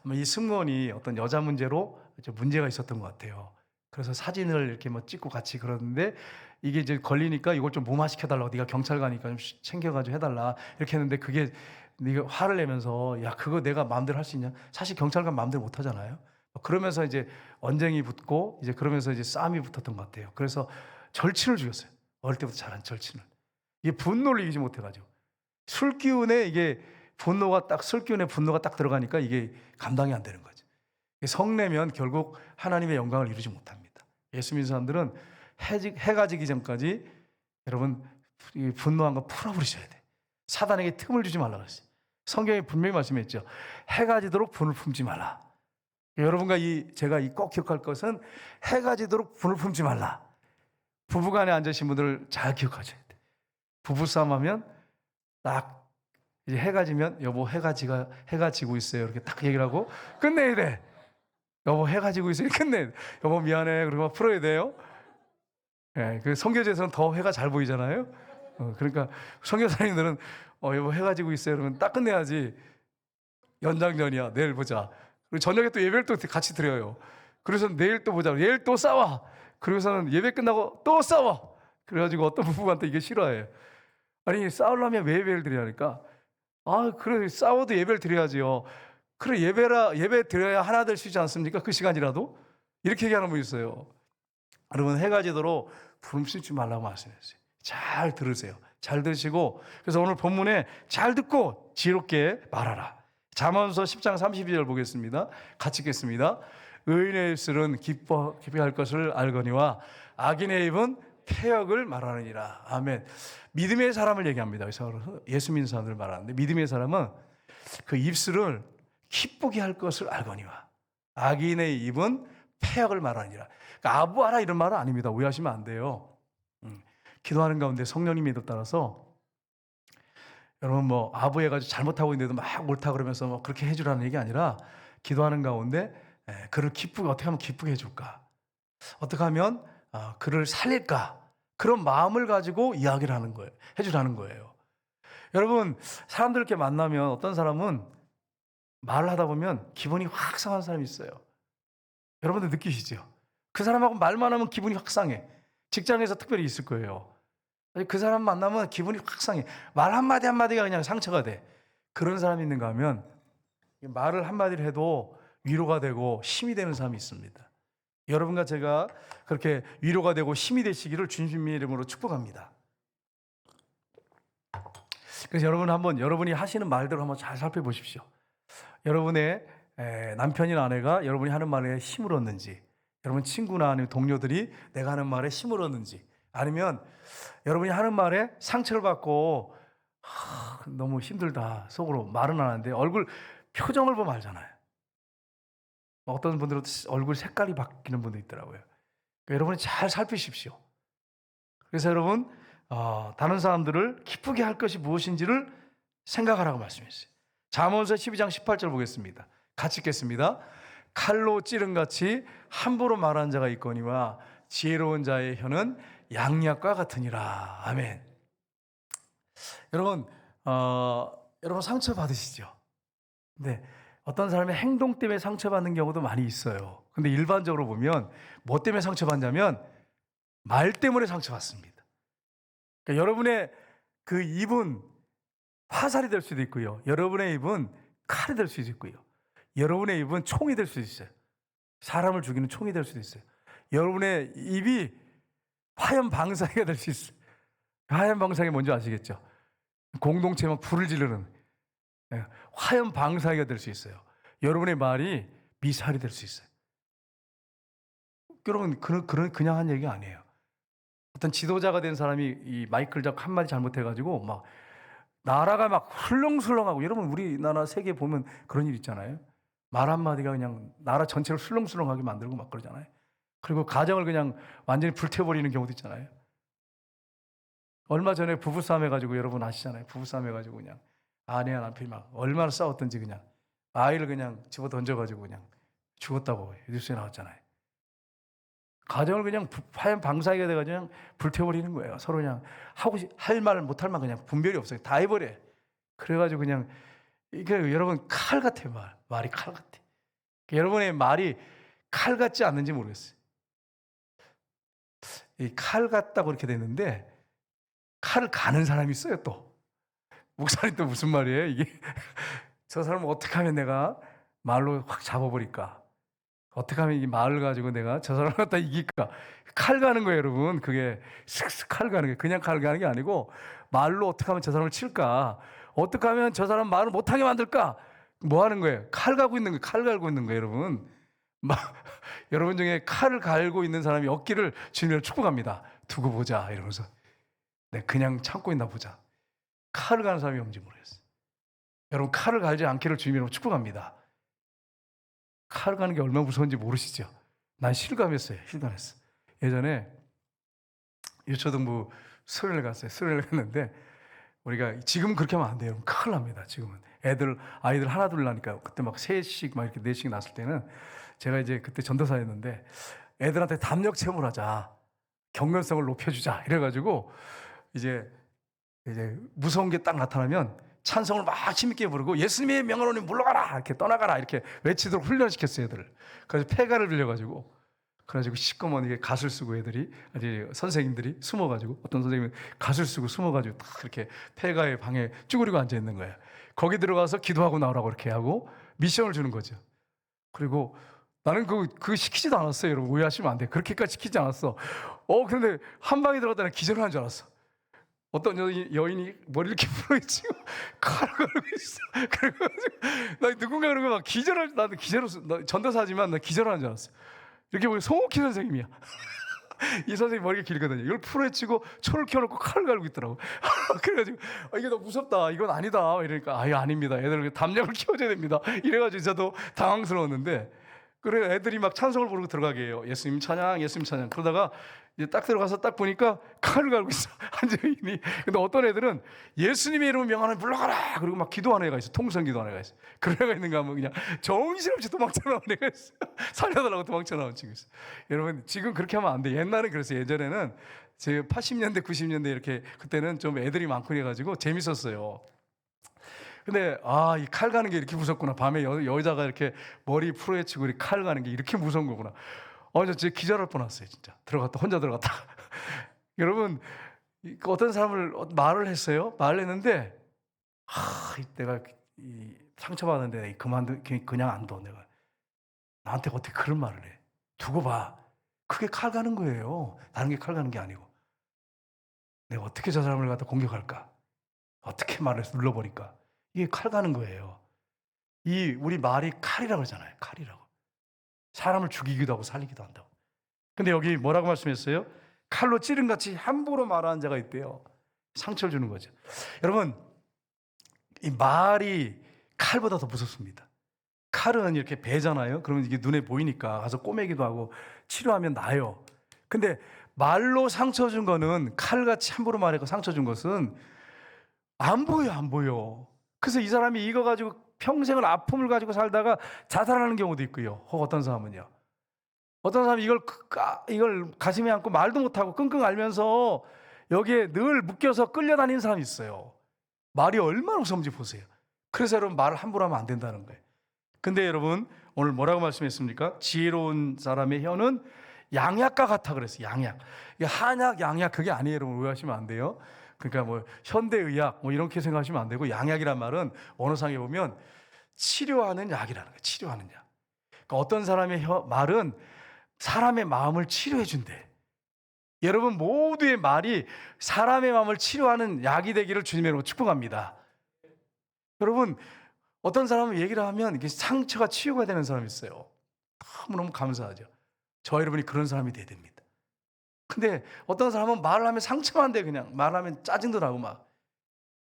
아마 이 승무원이 어떤 여자 문제로 문제가 있었던 것 같아요. 그래서 사진을 이렇게 뭐 찍고 같이 그러는데 이게 이제 걸리니까 이걸 좀 무마시켜 달라고 네가 경찰관이니까 좀 챙겨가지고 해달라 이렇게 했는데 그게 네가 화를 내면서 야 그거 내가 마음대로 할 수 있냐? 사실 경찰관 마음대로 못 하잖아요. 그러면서 이제 언쟁이 붙고 이제 그러면서 이제 싸움이 붙었던 것 같아요. 그래서 절친을 죽였어요. 어릴 때부터 자란 절친을. 이게 분노를 이기지 못해가지고 술 기운에 이게 술 기운에 분노가 딱 들어가니까 이게 감당이 안 되는 거죠. 성내면 결국 하나님의 영광을 이루지 못합니다. 예수 믿는 사람들은 해가 지기 전까지 여러분 이 분노한 거 풀어버리셔야 돼. 사단에게 틈을 주지 말라 그랬어요. 성경에 분명히 말씀했죠. 해가 지도록 분을 품지 말라. 여러분과 제가 꼭 기억할 것은 해가 지도록 분을 품지 말라. 부부간에 앉으신 분들 잘 기억하셔야 돼. 부부싸움 하면 딱 이제 해가 지면 여보 해가 지고 있어요. 이렇게 딱 얘기를 하고 끝내야 돼. 여보 해가 지고 있어요. 끝내. 여보 미안해. 그리고 풀어야 돼요. 예, 그 선교제에서는 더 해가 잘 보이잖아요. 그러니까 선교사님들은 여보 해가 지고 있어요. 그러면 딱 끝내야지. 연장전이야. 내일 보자. 그리고 저녁에 또 예배를 또 같이 드려요. 그래서 내일 또 보자. 내일 또 싸워. 그러고서는 예배 끝나고 또 싸워. 그래가지고 어떤 부부한테 이게 싫어해요. 아니 싸우려면 왜 예배를 드리냐니까. 그래 싸워도 예배를 드려야지요. 그래 예배 드려야 하나 될 수 있지 않습니까? 그 시간이라도 이렇게 얘기하는 분 있어요. 여러분 해가 지도록 부름 쓰지 말라고 말씀했어요. 잘 들으세요. 잘 들으시고 그래서 오늘 본문에 잘 듣고 지혜롭게 말하라. 잠언서 10장 32절 보겠습니다. 같이 읽겠습니다. 의인의 입술은 기뻐할 것을 알거니와 악인의 입은 폐역을 말하느니라. 아멘. 믿음의 사람을 얘기합니다. 그래서 예수 믿는 사람을 말하는데 믿음의 사람은 그 입술을 기쁘게 할 것을 알거니와 악인의 입은 폐역을 말하느니라. 그러니까 아부하라 이런 말은 아닙니다. 오해하시면 안 돼요. 기도하는 가운데 성령님에 따라서 여러분 뭐 아부해가지고 잘못하고 있는데도 막 옳다 그러면서 뭐 그렇게 해주라는 얘기 아니라 기도하는 가운데 그를 어떻게 하면 기쁘게 해줄까? 어떻게 하면 그를 살릴까? 그런 마음을 가지고 이야기를 하는 거예요. 해주라는 거예요. 여러분 사람들 이렇게 만나면 어떤 사람은 말을 하다 보면 기분이 확 상한 사람이 있어요. 여러분들 느끼시죠? 그 사람하고 말만 하면 기분이 확 상해. 직장에서 특별히 있을 거예요. 그 사람 만나면 기분이 확 상해. 말 한마디 한마디가 그냥 상처가 돼. 그런 사람이 있는가 하면 말을 한마디를 해도 위로가 되고 힘이 되는 사람이 있습니다. 여러분과 제가 그렇게 위로가 되고 힘이 되시기를 주님의 이름으로 축복합니다. 그래서 여러분 한번 여러분이 하시는 말대로 한번 잘 살펴보십시오. 여러분의 남편이나 아내가 여러분이 하는 말에 힘을 얻는지, 여러분 친구나 아니면 동료들이 내가 하는 말에 힘을 얻는지, 아니면 여러분이 하는 말에 상처를 받고 너무 힘들다 속으로 말은 안 하는데 얼굴 표정을 보면 알잖아요. 어떤 분들은 얼굴 색깔이 바뀌는 분도 있더라고요. 그러니까 여러분이 잘 살피십시오. 그래서 여러분 다른 사람들을 기쁘게 할 것이 무엇인지를 생각하라고 말씀했어요. 잠언서 12장 18절 보겠습니다. 같이 읽겠습니다. 칼로 찌른같이 함부로 말한 자가 있거니와 지혜로운 자의 혀는 양약과 같으니라. 아멘. 여러분 상처 받으시죠? 근데 어떤 사람의 행동 때문에 상처받는 경우도 많이 있어요. 근데 일반적으로 보면 뭐 때문에 상처받냐면 말 때문에 상처받습니다. 그러니까 여러분의 그 입은 화살이 될 수도 있고요. 여러분의 입은 칼이 될 수도 있고요. 여러분의 입은 총이 될 수도 있어요. 사람을 죽이는 총이 될 수도 있어요. 여러분의 입이 화염 방사기가 될 수 있어요. 화염 방사기 뭔지 아시겠죠? 공동체만 불을 지르는 화염 방사기가 될 수 있어요. 여러분의 말이 미사일이 될 수 있어요. 여러분 그냥 한 얘기가 아니에요. 어떤 지도자가 된 사람이 이 마이클 작 한마디 잘못해가지고 막 나라가 막 술렁술렁하고, 여러분 우리나라 세계 보면 그런 일 있잖아요. 말 한마디가 그냥 나라 전체를 술렁술렁하게 만들고 막 그러잖아요. 그리고 가정을 그냥 완전히 불태워버리는 경우도 있잖아요. 얼마 전에 부부싸움 해가지고, 여러분 아시잖아요. 부부싸움 해가지고 그냥 아내와 남편이 막 얼마나 싸웠던지 그냥 아이를 그냥 집어 던져가지고 그냥 죽었다고 뉴스에 나왔잖아요. 가정을 그냥 화염 방사기가 돼가지고 그냥 불태워버리는 거예요. 서로 그냥 할 말 못할 말 그냥 분별이 없어요. 다 해버려. 그래가지고 그냥 이게 여러분 칼 같아요. 말이 칼 같아. 여러분의 말이 칼 같지 않는지 모르겠어요. 이 칼 같다고 이렇게 됐는데 칼을 가는 사람이 있어요. 또 목사님 또 무슨 말이에요 이게? 저 사람은 어떻게 하면 내가 말로 확 잡아버릴까? 어떻게 하면 이 말을 가지고 내가 저 사람을 갖다 이길까? 칼 가는 거예요, 여러분. 그게 슥슥 칼 가는 게 그냥 칼 가는 게 아니고, 말로 어떻게 하면 저 사람을 칠까? 어떻게 하면 저 사람 말을 못하게 만들까? 뭐 하는 거예요? 칼 가고 있는 거예요. 칼 갈고 있는 거예요, 여러분. 여러분 중에 칼을 갈고 있는 사람이 없기를 주님을 축복합니다. 두고 보자 이러면서. 네, 그냥 참고 있나 보자. 칼을 가는 사람이 없는지 모르겠어요. 여러분 칼을 갈지 않기를 주님으로 축복합니다. 칼을 가는 게 얼마나 무서운지 모르시죠? 난 실감했어요. 실감했어. 예전에 유초등부 수련회 갔어요. 수련회 갔는데, 우리가 지금 그렇게 하면 안 돼요. 큰일 납니다. 지금은 아이들 하나 둘 나니까, 그때 막 셋씩 막 이렇게 넷씩 났을 때는 제가 이제 그때 전도사였는데 애들한테 담력 체험을 하자, 경련성을 높여주자 이래가지고 이제 무서운 게 딱 나타나면 찬송을 막 힘있게 부르고 예수님의 명하노니 물러가라 이렇게 떠나가라 이렇게 외치도록 훈련시켰어요, 애들을. 그래서 폐가를 빌려가지고, 그래가지고 시꺼먼 갓을 쓰고 애들이, 선생님들이 숨어가지고, 어떤 선생님은 갓을 쓰고 숨어가지고 딱 이렇게 폐가의 방에 쭈그리고 앉아 있는 거예요. 거기 들어가서 기도하고 나오라고 이렇게 하고 미션을 주는 거죠. 그리고 나는 그거 시키지도 않았어요. 여러분 오해하시면 안 돼. 그렇게까지 시키지 않았어. 근데 한 방에 들어갔다 기절을 한 줄 알았어. 어떤 여인이 머리를 이렇게 풀어헤치고 칼을 갈고 있어. 그래가지고 나 누군가 그러고 막 나도 나 전도사지만 나 기절하는 줄 알았어. 이렇게 보면 송옥희 선생님이야. 이 선생님 머리가 길거든요. 이걸 풀어헤치고 초를 켜놓고 칼을 갈고 있더라고. 그래가지고 이게 너무 무섭다. 이건 아니다. 이러니까 아닙니다. 애들 담력을 키워줘야 됩니다. 이래가지고 저도 당황스러웠는데, 그래 애들이 막 찬송을 부르고 들어가게 해요. 예수님 찬양, 예수님 찬양. 그러다가 이제 딱 들어가서 딱 보니까 칼을 갈고 있어, 한 여인이. 근데 어떤 애들은 예수님의 이름을 명하는 물러가라 그리고 막 기도하는 애가 있어. 통성 기도하는 애가 있어. 그런 애가 있는가 하면 그냥 정신없이 도망쳐 나오는 애가 있어. 살려달라고 도망쳐 나오는 친구 있어. 여러분 지금 그렇게 하면 안 돼. 옛날에 그랬어요. 예전에는 제 80년대 90년대 이렇게, 그때는 좀 애들이 많고 해가지고 재밌었어요. 근데 이 칼 가는 게 이렇게 무섭구나. 밤에 여자가 이렇게 머리 풀어헤치고 이렇게 칼 가는 게 이렇게 무서운 거구나. 저 진짜 기절할 뻔했어요. 진짜 혼자 들어갔다. 여러분 어떤 사람을 말을 했어요. 말을 했는데 내가 상처받았는데 그냥 안 둬. 내가 나한테 어떻게 그런 말을 해. 두고 봐. 그게 칼 가는 거예요. 다른 게 칼 가는 게 아니고. 내가 어떻게 저 사람을 갖다 공격할까? 어떻게 말을 눌러버릴까? 이게 칼 가는 거예요. 우리 말이 칼이라고 그러잖아요. 칼이라고. 사람을 죽이기도 하고 살리기도 한다고. 근데 여기 뭐라고 말씀했어요? 칼로 찌른같이 함부로 말하는 자가 있대요. 상처를 주는 거죠. 여러분 이 말이 칼보다 더 무섭습니다. 칼은 이렇게 베잖아요. 그러면 이게 눈에 보이니까 가서 꼬매기도 하고 치료하면 나아요. 근데 말로 상처 준 거는 칼같이 함부로 말하고 상처 준 것은 안 보여, 안 보여. 그래서 이 사람이 이거 가지고 평생을 아픔을 가지고 살다가 자살하는 경우도 있고요. 혹 어떤 사람은요. 어떤 사람이 이걸 가슴에 안고 말도 못하고 끙끙 앓면서 여기에 늘 묶여서 끌려다니는 사람이 있어요. 말이 얼마나 무서운지 보세요. 그래서 여러분 말을 함부로 하면 안 된다는 거예요. 근데 여러분 오늘 뭐라고 말씀했습니까? 지혜로운 사람의 혀는 양약과 같아 그랬어요. 양약. 이게 한약, 양약 그게 아니에요. 여러분 오해하시면 안 돼요. 그러니까 뭐 현대의학 뭐 이렇게 생각하시면 안 되고 양약이란 말은 언어상에 보면 치료하는 약이라는 거예요. 치료하는 약. 그러니까 어떤 사람의 말은 사람의 마음을 치료해 준대. 여러분 모두의 말이 사람의 마음을 치료하는 약이 되기를 주님의 이름으로 축복합니다. 여러분 어떤 사람은 얘기를 하면 이게 상처가 치유가 되는 사람이 있어요. 너무너무 감사하죠. 저 여러분이 그런 사람이 돼야 됩니다. 근데 어떤 사람은 말을 하면 상처만 돼. 그냥 말하면 짜증도 나고 막.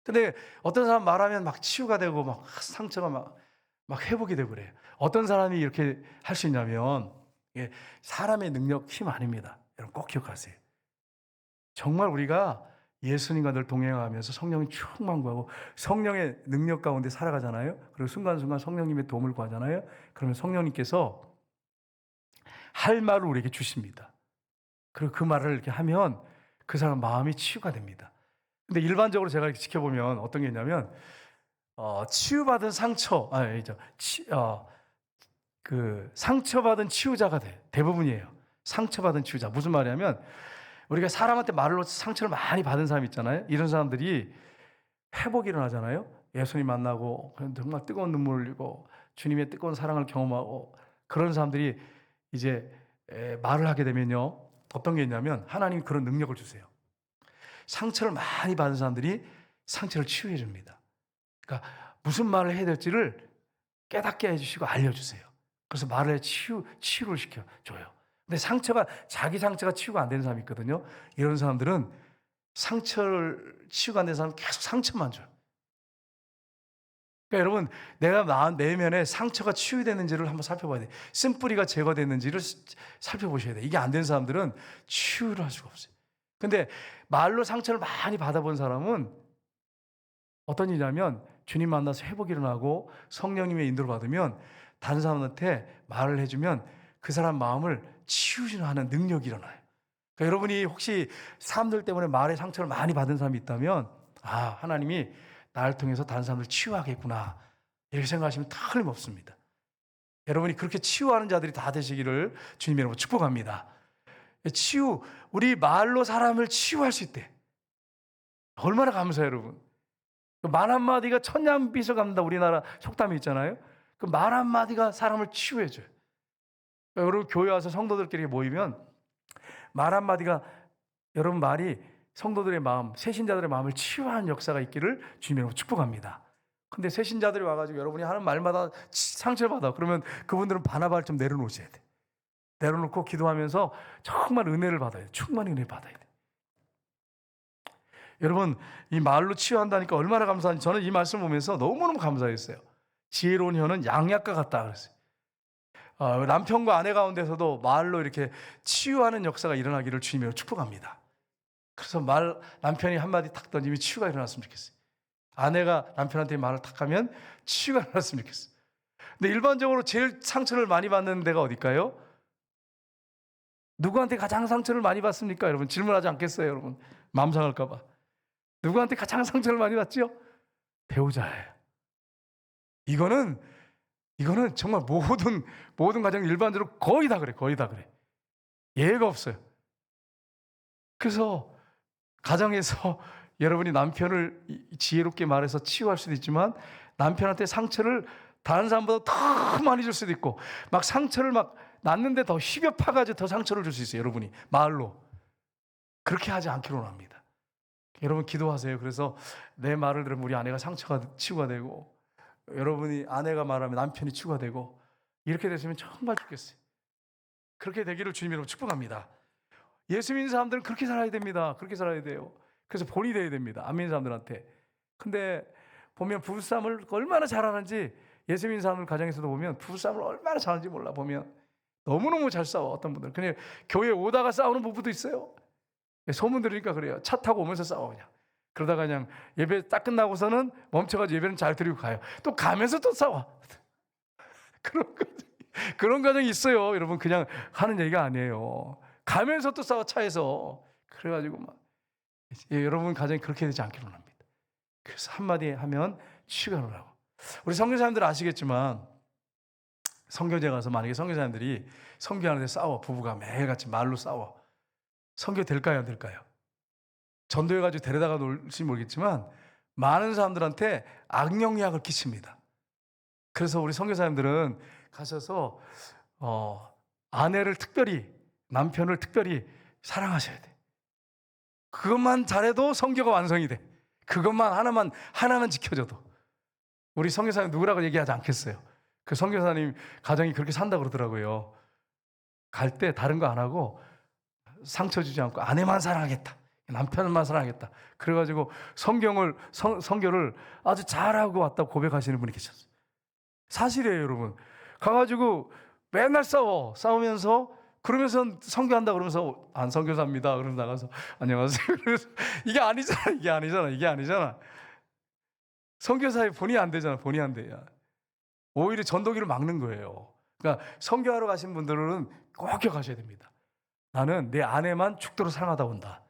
근데 어떤 사람 말하면 막 치유가 되고 막 상처가 막 회복이 되고 그래요. 어떤 사람이 이렇게 할 수 있냐면 이게 사람의 능력, 힘 아닙니다. 여러분 꼭 기억하세요. 정말 우리가 예수님과 늘 동행하면서 성령이 충만하고 성령의 능력 가운데 살아가잖아요. 그리고 순간순간 성령님의 도움을 구하잖아요. 그러면 성령님께서 할 말을 우리에게 주십니다. 그리고 그 말을 이렇게 하면 그 사람 마음이 치유가 됩니다. 근데 일반적으로 제가 이렇게 지켜보면 어떤 게 있냐면 치유받은 상처, 그 상처받은 치유자가 돼. 대부분이에요. 상처받은 치유자. 무슨 말이냐면 우리가 사람한테 말로 상처를 많이 받은 사람 있잖아요. 이런 사람들이 회복이 일어나잖아요. 예수님 만나고 정말 뜨거운 눈물을 흘리고 주님의 뜨거운 사랑을 경험하고 그런 사람들이 이제 말을 하게 되면요. 어떤 게 있냐면 하나님이 그런 능력을 주세요. 상처를 많이 받은 사람들이 상처를 치유해 줍니다. 그러니까 무슨 말을 해야 될지를 깨닫게 해주시고 알려주세요. 그래서 말을 치유를 시켜줘요. 근데 자기 상처가 치유가 안 되는 사람이 있거든요. 이런 사람들은 상처를 치유가 안 되는 사람은 계속 상처만 줘요. 그러니까 여러분, 내가 마음 내면에 상처가 치유되는지를 한번 살펴봐야 돼요. 쓴뿌리가 제거됐는지를 살펴보셔야 돼요. 이게 안 된 사람들은 치유를 할 수가 없어요. 근데 말로 상처를 많이 받아본 사람은 어떤 일이냐면 주님 만나서 회복이 일어나고 성령님의 인도를 받으면 다른 사람한테 말을 해주면 그 사람 마음을 치유하는 능력이 일어나요. 그러니까 여러분이 혹시 사람들 때문에 말에 상처를 많이 받은 사람이 있다면 하나님이 나를 통해서 다른 사람을 치유하겠구나 이렇게 생각하시면 틀림없습니다. 여러분이 그렇게 치유하는 자들이 다 되시기를 주님의 이름으로 축복합니다. 우리 말로 사람을 치유할 수 있대. 얼마나 감사해요, 여러분. 말 한마디가 천냥빚을 갚는다 우리나라 속담이 있잖아요. 그 말 한마디가 사람을 치유해줘요. 여러분 교회 와서 성도들끼리 모이면 말 한마디가 여러분 말이 성도들의 마음, 새신자들의 마음을 치유하는 역사가 있기를 주님으로 축복합니다. 근데 새신자들이 와가지고 여러분이 하는 말마다 상처를 받아. 그러면 그분들은 반아발 좀 내려놓으셔야 돼. 내려놓고 기도하면서 정말 은혜를 받아야 돼. 충만히 은혜 받아야 돼. 여러분 이 말로 치유한다니까 얼마나 감사한지 저는 이 말씀 보면서 너무너무 감사했어요. 지혜로운 혀는 양약과 같다 그랬어요. 남편과 아내 가운데서도 말로 이렇게 치유하는 역사가 일어나기를 주님으로 축복합니다. 그래서 남편이 한마디 탁 던지면 치유가 일어났으면 좋겠어요. 아내가 남편한테 말을 탁 하면 치유가 일어났으면 좋겠어요. 근데 일반적으로 제일 상처를 많이 받는 데가 어딜까요? 누구한테 가장 상처를 많이 받습니까? 여러분 질문하지 않겠어요? 여러분 마음 상할까 봐. 누구한테 가장 상처를 많이 받죠? 배우자예요. 이거는 정말 모든 가정 일반적으로 거의 다 그래. 예외가 없어요. 그래서 가정에서 여러분이 남편을 지혜롭게 말해서 치유할 수도 있지만 남편한테 상처를 다른 사람보다 더 많이 줄 수도 있고 막 상처를 막 났는데 더 휘벼 파가지고 더 상처를 줄 수 있어요. 여러분이 말로 그렇게 하지 않기로 합니다. 여러분 기도하세요. 그래서 내 말을 들으면 우리 아내가 상처가 치유가 되고 여러분이 아내가 말하면 남편이 치유가 되고 이렇게 됐으면 정말 좋겠어요. 그렇게 되기를 주님으로 축복합니다. 예수 믿는 사람들은 그렇게 살아야 됩니다. 그렇게 살아야 돼요. 그래서 본이 돼야 됩니다. 안 믿는 사람들한테. 근데 보면 부부싸움을 얼마나 잘하는지 예수 믿는 사람들 가정에서도 보면 부부싸움을 얼마나 잘하는지 몰라 보면 너무너무 잘 싸워. 어떤 분들 그냥 교회 오다가 싸우는 부부도 있어요. 소문 들으니까 그래요. 차 타고 오면서 싸워 그냥. 그러다가 그냥 예배 딱 끝나고서는 멈춰가지고 예배는 잘 드리고 가요. 또 가면서 또 싸워. 그런 과정이 있어요. 여러분 그냥 하는 얘기가 아니에요. 가면서 또 싸워 차에서. 그래가지고 막 여러분 가정이 그렇게 되지 않기를 원합니다. 그래서 한마디 하면 치유가 오라고. 우리 선교사님들 아시겠지만 선교제 가서 만약에 선교사님들이 선교하는데 싸워, 부부가 매일같이 말로 싸워, 선교 될까요 안 될까요? 전도해가지고 데려다가 놓을지 모르겠지만 많은 사람들한테 악영향을 끼칩니다. 그래서 우리 선교사님들은 가셔서 아내를 특별히, 남편을 특별히 사랑하셔야 돼. 그것만 잘해도 선교가 완성이 돼. 그것만 하나만 지켜줘도. 우리 선교사님 누구라고 얘기하지 않겠어요. 그 선교사님 가정이 그렇게 산다고 그러더라고요. 갈 때 다른 거 안 하고 상처 주지 않고 아내만 사랑하겠다, 남편만 사랑하겠다. 그래가지고 선교를 아주 잘하고 왔다고 고백하시는 분이 계셨어요. 사실이에요, 여러분. 가가지고 맨날 싸우면서 그러면서 선교한다 그러면서 안 선교사입니다. 그러면서 나가서 안녕하세요. 그래서 이게 아니잖아. 선교사의 본이 안 되잖아. 본이 안 돼야. 오히려 전도기를 막는 거예요. 그러니까 선교하러 가신 분들은 꼭 기억하셔야 됩니다. 나는 내 아내만 축도로 사랑하다 온다.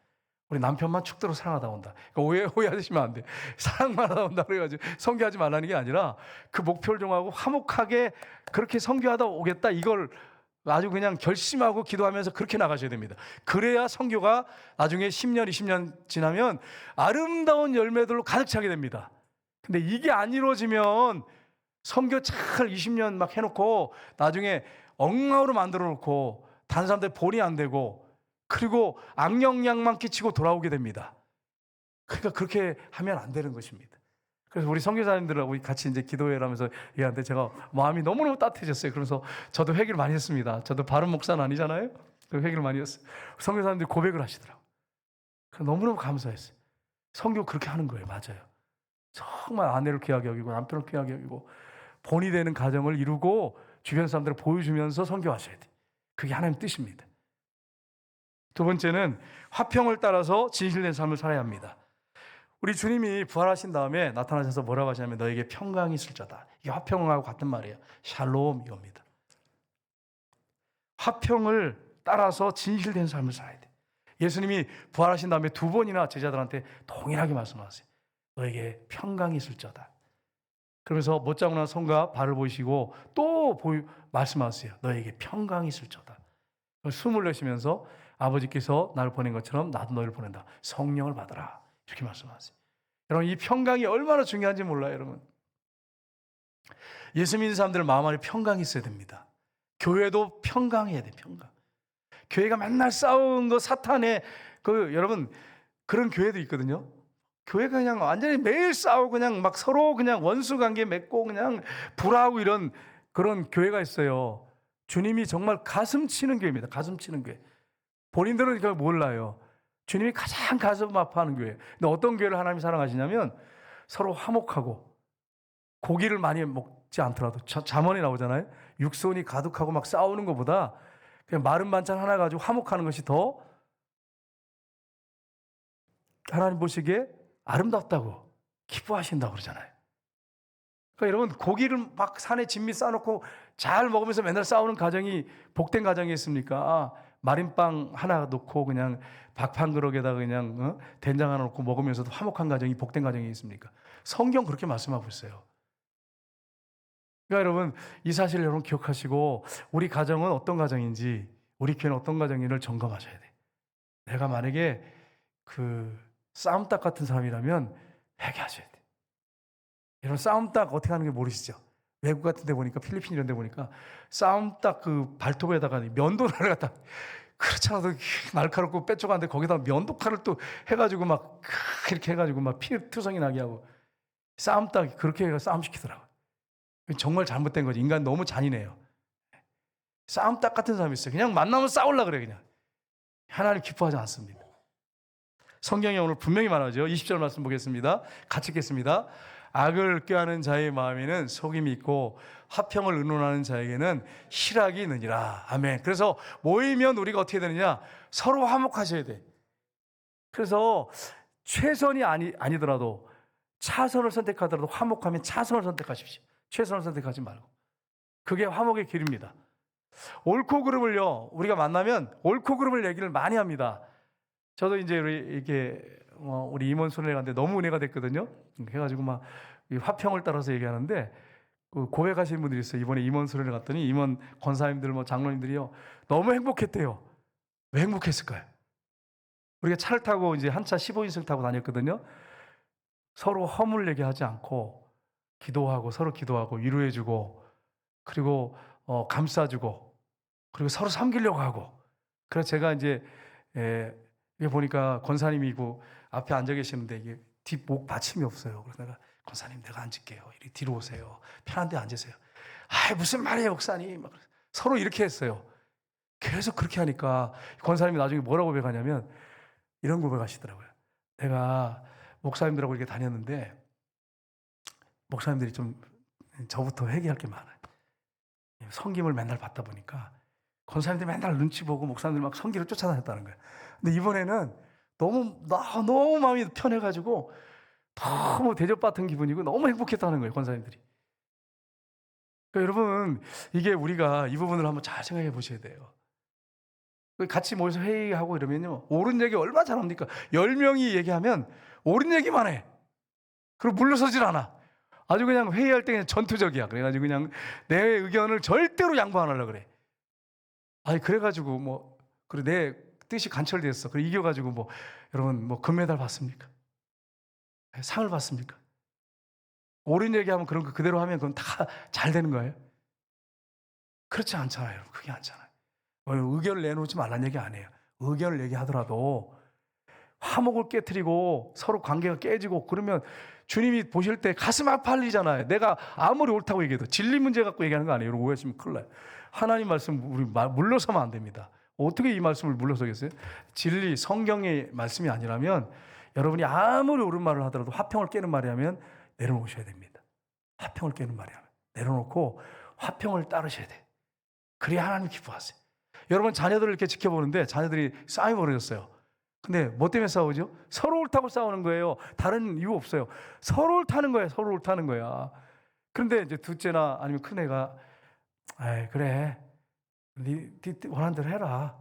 우리 남편만 축도로 사랑하다 온다. 그러니까 오해하시면 안 돼. 사랑만 하다 온다 그래가지고 선교하지 말라는 게 아니라 그 목표를 정하고 화목하게 그렇게 선교하다 오겠다. 이걸 아주 그냥 결심하고 기도하면서 그렇게 나가셔야 됩니다. 그래야 선교가 나중에 10년, 20년 지나면 아름다운 열매들로 가득 차게 됩니다. 근데 이게 안 이루어지면 선교 잘 20년 막 해놓고 나중에 엉망으로 만들어 놓고 다른 사람들 본이 안 되고 그리고 악영향만 끼치고 돌아오게 됩니다. 그러니까 그렇게 하면 안 되는 것입니다. 그래서 우리 선교사님들하고 같이 이제 기도회라면서 얘기하는데 제가 마음이 너무너무 따뜻해졌어요. 그러면서 저도 회개를 많이 했습니다. 저도 바른 목사는 아니잖아요. 회개를 많이 했어요. 선교사님들이 고백을 하시더라고요. 너무너무 감사했어요. 선교 그렇게 하는 거예요. 맞아요. 정말 아내를 귀하게 여기고 남편을 귀하게 여기고 본이 되는 가정을 이루고 주변 사람들을 보여주면서 선교하셔야 돼요. 그게 하나님의 뜻입니다. 두 번째는 화평을 따라서 진실된 삶을 살아야 합니다. 우리 주님이 부활하신 다음에 나타나셔서 뭐라고 하시냐면 너에게 평강이 있을 자다. 이게 화평하고 같은 말이에요. 샬롬 이겁니다. 화평을 따라서 진실된 삶을 살아야 돼. 예수님이 부활하신 다음에 두 번이나 제자들한테 동일하게 말씀하세요. 너에게 평강이 있을 자다. 그러면서 못자고 난 손과 발을 보이시고 또 말씀하세요. 너에게 평강이 있을 자다. 숨을 내쉬면서 아버지께서 나를 보낸 것처럼 나도 너희를 보낸다. 성령을 받아라. 이렇게 말씀하세요. 여러분 이 평강이 얼마나 중요한지 몰라요. 여러분 예수 믿는 사람들 마음 안에 평강이 있어야 됩니다. 교회도 평강해야 돼. 평강. 교회가 맨날 싸운 거 사탄의 여러분 그런 교회도 있거든요. 교회가 그냥 완전히 매일 싸우고 그냥 막 서로 그냥 원수 관계 맺고 그냥 불화하고 이런 그런 교회가 있어요. 주님이 정말 가슴 치는 교회입니다. 가슴 치는 교회. 본인들은 그걸 몰라요. 주님이 가장 가슴 아파하는 교회. 근데 어떤 교회를 하나님이 사랑하시냐면 서로 화목하고 고기를 많이 먹지 않더라도 잠언이 나오잖아요. 육손이 가득하고 막 싸우는 것보다 그냥 마른 반찬 하나 가지고 화목하는 것이 더 하나님 보시기에 아름답다고 기뻐하신다고 그러잖아요. 그러니까 여러분 고기를 막 산에 진미 싸놓고 잘 먹으면서 맨날 싸우는 가정이 복된 가정이겠습니까? 마린빵 하나 놓고 그냥 밥 한 그릇에다가 그냥 된장 하나 놓고 먹으면서도 화목한 가정이 복된 가정이 있습니까? 성경 그렇게 말씀하고 있어요. 그러니까 여러분 이 사실을 여러분 기억하시고 우리 가정은 어떤 가정인지 우리 교회는 어떤 가정인지를 점검하셔야 돼. 내가 만약에 싸움닭 같은 사람이라면 회개하셔야 돼. 여러분 싸움닭 어떻게 하는 게 모르시죠? 외국 같은 데 보니까 필리핀 이런 데 보니까 싸움닭 발톱에다가 면도를 갖다 그렇지 않아도 날카롭고 뾰족한데 거기다 면도칼을 또 해가지고 막 이렇게 해가지고 막 피투성이 나게 하고 싸움닭이 그렇게 해서 싸움시키더라고요. 정말 잘못된 거지. 인간 너무 잔인해요. 싸움닭 같은 사람이 있어요. 그냥 만나면 싸우려고 그래 그냥. 하나님 기뻐하지 않습니다. 성경이 오늘 분명히 말하죠. 20절 말씀 보겠습니다. 같이 읽겠습니다. 악을 꾀하는 자의 마음에는 속임이 있고 화평을 의논하는 자에게는 희락이 있느니라. 아멘. 그래서 모이면 우리가 어떻게 되느냐? 서로 화목하셔야 돼. 그래서 최선이 아니더라도 차선을 선택하더라도 화목하면 차선을 선택하십시오. 최선을 선택하지 말고. 그게 화목의 길입니다. 옳고 그름을요, 우리가 만나면 옳고 그름을 얘기를 많이 합니다. 저도 이제 우리 임원 순례 갔는데 너무 은혜가 됐거든요. 해가지고 막 화평을 따라서 얘기하는데 고백하시는 분들이 있어요. 이번에 임원 순례를 갔더니 임원 권사님들, 장로님들이요 너무 행복했대요. 왜 행복했을까요? 우리가 차를 타고 이제 한 차 15인승 타고 다녔거든요. 서로 허물 얘기하지 않고 기도하고 서로 기도하고 위로해주고 그리고 감싸주고 그리고 서로 섬기려고 하고. 그래서 제가 이제 이게 보니까 권사님이고 앞에 앉아 계시는데 이게 뒷목 받침이 없어요. 그래서 내가 권사님 내가 앉을게요. 이렇게 뒤로 오세요. 편한 데 앉으세요. 아 무슨 말이에요 목사님. 서로 이렇게 했어요. 계속 그렇게 하니까 권사님이 나중에 뭐라고 고백하냐면 이런 고백하시더라고요. 내가 목사님들하고 이렇게 다녔는데 목사님들이 좀 저부터 회개할 게 많아요. 성김을 맨날 받다 보니까 권사님들이 맨날 눈치 보고 목사님들 막 성기를 쫓아다녔다는 거예요. 근데 이번에는 너무 마음이 편해가지고 너무 대접받은 기분이고 너무 행복했다는 거예요, 권사님들이. 그러니까 여러분, 이게 우리가 이 부분을 한번 잘 생각해 보셔야 돼요. 같이 모여서 회의하고 이러면요, 옳은 얘기 얼마나 잘합니까? 10명이 얘기하면 옳은 얘기만 해. 그리고 물러서질 않아. 아주 그냥 회의할 때 그냥 전투적이야. 그래가지고 그냥 내 의견을 절대로 양보 안 하려고 그래. 아니, 그래가지고 그리고 내 뜻이 관철됐어. 그래, 이겨가지고 여러분, 금메달 받습니까? 상을 받습니까? 옳은 얘기하면 그런 거 그대로 하면 그건 다 잘 되는 거예요? 그렇지 않잖아요, 여러분. 그게 않잖아요. 의견을 내놓지 말라는 얘기 아니에요. 의견을 얘기하더라도 화목을 깨트리고 서로 관계가 깨지고 그러면 주님이 보실 때 가슴 아파하잖아요. 내가 아무리 옳다고 얘기해도 진리 문제 갖고 얘기하는 거 아니에요. 여러분 오해하시면 큰일 나요. 하나님 말씀 우리 물러서면 안 됩니다. 어떻게 이 말씀을 물러서겠어요? 진리 성경의 말씀이 아니라면 여러분이 아무리 옳은 말을 하더라도 화평을 깨는 말이 하면 내려놓으셔야 됩니다. 화평을 깨는 말이 하면 내려놓고 화평을 따르셔야 돼. 그래야 하나님 기뻐하세요. 여러분 자녀들을 이렇게 지켜보는데 자녀들이 싸움이 벌어졌어요. 근데 뭐 때문에 싸우죠? 서로 옳다고 싸우는 거예요. 다른 이유 없어요. 서로 옳다는 거예요. 서로 옳다는 거야. 그런데 이제 둘째나 아니면 큰애가 그래 네 원하는 대로 해라.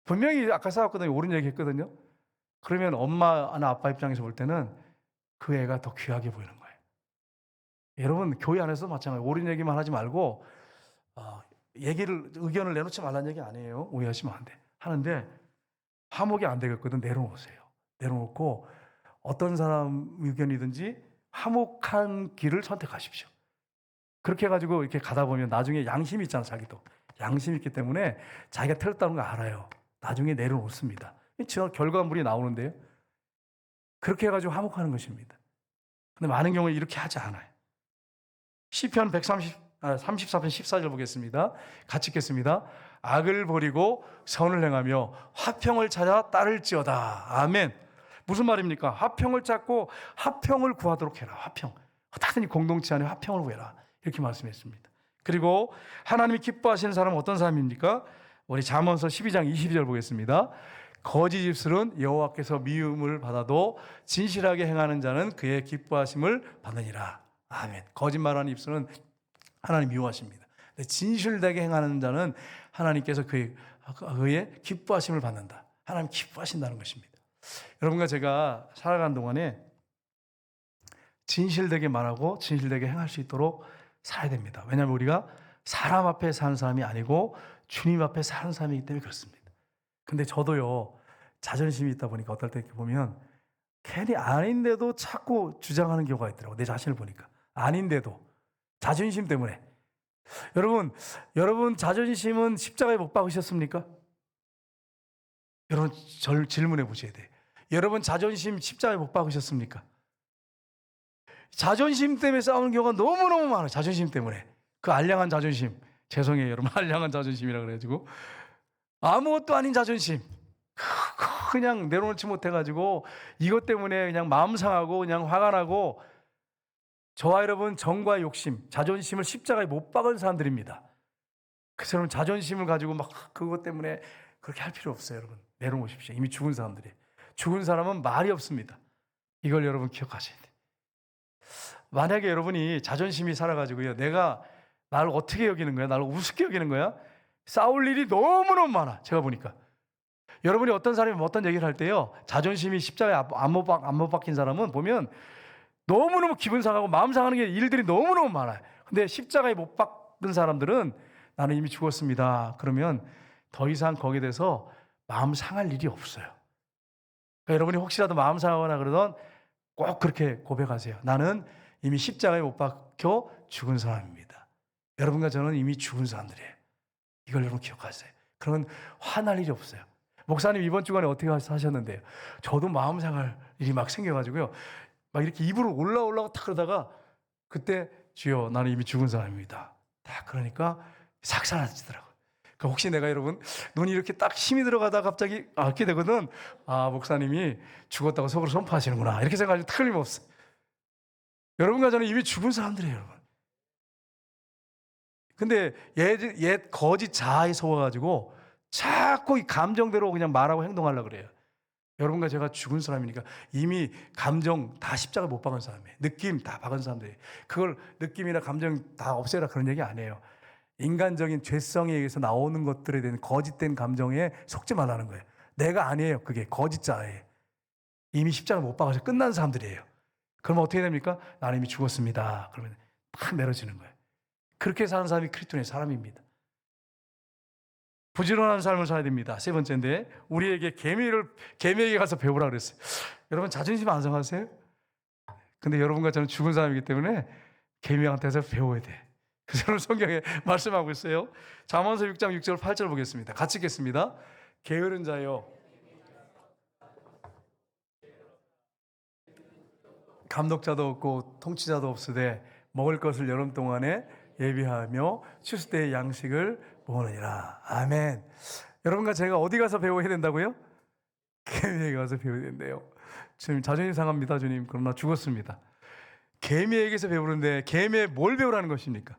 분명히 아까 싸웠거든요. 옳은 얘기 했거든요. 그러면 엄마나 아빠 입장에서 볼 때는 그 애가 더 귀하게 보이는 거예요. 여러분 교회 안에서 마찬가지예요. 옳은 얘기만 하지 말고 의견을 내놓지 말라는 얘기 아니에요. 오해하시면 안 돼. 하는데 화목이 안 되겠거든. 내려놓으세요. 내려놓고 어떤 사람 의견이든지 화목한 길을 선택하십시오. 그렇게 해가지고 이렇게 가다 보면 나중에 양심이 있잖아. 자기도 양심이 있기 때문에 자기가 틀렸다는 거 알아요. 나중에 내려놓습니다. 결과물이 나오는데요. 그렇게 해가지고 화목하는 것입니다. 근데 많은 경우에 이렇게 하지 않아요. 시편 34편 14절 보겠습니다. 같이 읽겠습니다. 악을 버리고 선을 행하며 화평을 찾아 따를지어다. 아멘. 무슨 말입니까? 화평을 찾고 화평을 구하도록 해라. 화평. 어떻게든지 공동체 안에 화평을 구해라. 이렇게 말씀했습니다. 그리고 하나님이 기뻐하시는 사람은 어떤 사람입니까? 우리 잠언서 12장 22절 보겠습니다. 거짓 입술은 여호와께서 미움을 받아도 진실하게 행하는 자는 그의 기뻐하심을 받느니라. 아멘. 거짓말하는 입술은 하나님 미워하십니다. 진실되게 행하는 자는 하나님께서 그의 기뻐하심을 받는다. 하나님 기뻐하신다는 것입니다. 여러분과 제가 살아가는 동안에 진실되게 말하고 진실되게 행할 수 있도록 살아야 됩니다. 왜냐하면 우리가 사람 앞에 사는 사람이 아니고 주님 앞에 사는 사람이기 때문에 그렇습니다. 근데 저도요, 자존심이 있다 보니까 어떨 때 보면 괜히 아닌데도 자꾸 주장하는 경우가 있더라고요. 내 자신을 보니까. 아닌데도. 자존심 때문에. 여러분 자존심은 십자가에 못 박으셨습니까? 여러분 저를 질문해 보셔야 돼요. 여러분 자존심 십자가에 못 박으셨습니까? 자존심 때문에 싸우는 경우가 너무너무 많아요. 자존심 때문에. 그 알량한 자존심. 죄송해요 여러분. 알량한 자존심이라 그래가지고 아무것도 아닌 자존심. 그냥 내려놓지 못해가지고 이것 때문에 그냥 마음 상하고 그냥 화가 나고 저와 여러분 정과 욕심, 자존심을 십자가에 못 박은 사람들입니다. 그 사람은 자존심을 가지고 막 그것 때문에 그렇게 할 필요 없어요. 여러분 내려놓으십시오. 이미 죽은 사람들이. 죽은 사람은 말이 없습니다. 이걸 여러분 기억하셔야 돼요. 만약에 여러분이 자존심이 살아가지고요, 내가 나를 어떻게 여기는 거야? 나를 우습게 여기는 거야? 싸울 일이 너무너무 많아. 제가 보니까 여러분이 어떤 사람이 어떤 얘기를 할 때요, 자존심이 십자가에 안 못 박힌 사람은 보면 너무너무 기분 상하고 마음 상하는 게 일들이 너무너무 많아요. 근데 십자가에 못 박은 사람들은 나는 이미 죽었습니다. 그러면 더 이상 거기에 대해서 마음 상할 일이 없어요. 그러니까 여러분이 혹시라도 마음 상하거나 그러던 꼭 그렇게 고백하세요. 나는 이미 십자가에 못 박혀 죽은 사람입니다. 여러분과 저는 이미 죽은 사람들이에요. 이걸 여러분 기억하세요. 그러면 화날 일이 없어요. 목사님 이번 주간에 어떻게 하셨는데요? 저도 마음 상할 일이 막 생겨가지고요, 막 이렇게 입으로 올라오려고 탁 그러다가 그때 주여 나는 이미 죽은 사람입니다. 딱 그러니까 싹 사라지더라고요. 그러니까 혹시 내가 여러분 눈이 이렇게 딱 힘이 들어가다 갑자기 이렇게 되거든, 목사님이 죽었다고 속으로 선포하시는구나 이렇게 생각하시면 틀림없어요. 여러분과 저는 이미 죽은 사람들이에요, 여러분. 근데 옛 거짓 자아에 속아가지고 자꾸 이 감정대로 그냥 말하고 행동하려고 그래요. 여러분과 제가 죽은 사람이니까 이미 감정 다 십자가 못 박은 사람이에요. 느낌 다 박은 사람들이에요. 그걸 느낌이나 감정 다 없애라 그런 얘기 아니에요. 인간적인 죄성에 의해서 나오는 것들에 대한 거짓된 감정에 속지 말라는 거예요. 내가 아니에요. 그게 거짓 자아예요. 이미 십자가 못 박아서 끝난 사람들이에요. 그러면 어떻게 됩니까? 나는 이미 죽었습니다. 그러면 탁 내려지는 거예요. 그렇게 사는 사람이 그리스도의 사람입니다. 부지런한 삶을 살아야 됩니다. 세 번째인데, 우리에게 개미에게 가서 배우라 그랬어요. 여러분 자존심 안 상하세요? 근데 여러분과 저는 죽은 사람이기 때문에 개미한테서 배워야 돼. 그래서 여러분 성경에 말씀하고 있어요. 잠언서 6장 6절 8절 보겠습니다. 같이 읽겠습니다. 게으른 자여, 감독자도 없고 통치자도 없으되 먹을 것을 여름 동안에 예비하며 추수 때의 양식을 모으느니라. 아멘. 여러분과 제가 어디 가서 배워야 된다고요? 개미에게 가서 배워야 된대요. 주님 자존심 상합니다. 주님 그러나 죽었습니다. 개미에게서 배우는데 개미에 뭘 배우라는 것입니까?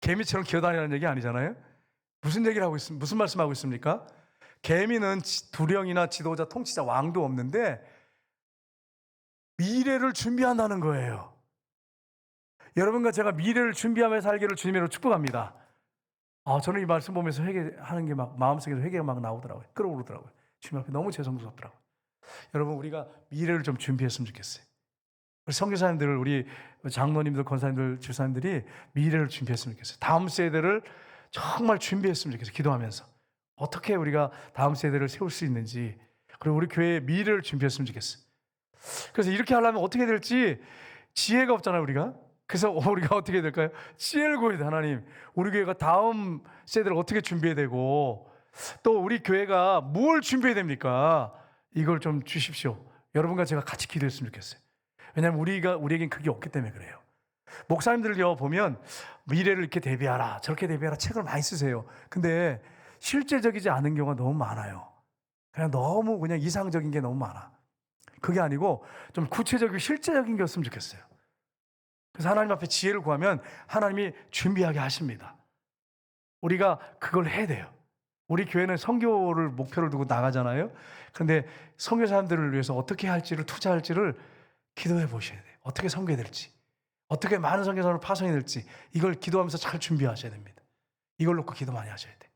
개미처럼 기어다니라는 얘기 아니잖아요. 무슨 얘기를 하고 있습니까? 무슨 말씀하고 있습니까? 개미는 두령이나 지도자, 통치자, 왕도 없는데 미래를 준비한다는 거예요. 여러분과 제가 미래를 준비하며 살기를 주님으로 축복합니다. 저는 이 말씀 보면서 회개하는 게 막 마음속에서 회개가 막 나오더라고요. 끌어오르더라고요. 주님 앞에 너무 죄송스럽더라고요. 여러분 우리가 미래를 좀 준비했으면 좋겠어요. 우리 선교사님들, 우리 장로님들, 권사님들, 주사님들이 미래를 준비했으면 좋겠어요. 다음 세대를 정말 준비했으면 좋겠어요. 기도하면서 어떻게 우리가 다음 세대를 세울 수 있는지, 그리고 우리 교회의 미래를 준비했으면 좋겠어요. 그래서 이렇게 하려면 어떻게 될지 지혜가 없잖아요, 우리가. 그래서 우리가 어떻게 해야 될까요? 지혜를 구해야 돼. 하나님, 우리 교회가 다음 세대를 어떻게 준비해야 되고, 또 우리 교회가 뭘 준비해야 됩니까? 이걸 좀 주십시오. 여러분과 제가 같이 기도했으면 좋겠어요. 왜냐하면 우리에겐 그게 없기 때문에 그래요. 목사님들요 보면 미래를 이렇게 대비하라, 저렇게 대비하라 책을 많이 쓰세요. 근데 실제적이지 않은 경우가 너무 많아요. 너무 그냥 이상적인 게 너무 많아. 그게 아니고 좀 구체적이고 실제적인 게 였으면 좋겠어요. 그래서 하나님 앞에 지혜를 구하면 하나님이 준비하게 하십니다. 우리가 그걸 해야 돼요. 우리 교회는 선교를 목표를 두고 나가잖아요. 그런데 선교 사람들을 위해서 어떻게 할지를, 투자할지를 기도해 보셔야 돼요. 어떻게 선교해야 될지, 어떻게 많은 선교사를 파송해야 될지, 이걸 기도하면서 잘 준비하셔야 됩니다. 이걸 놓고 기도 많이 하셔야 돼요.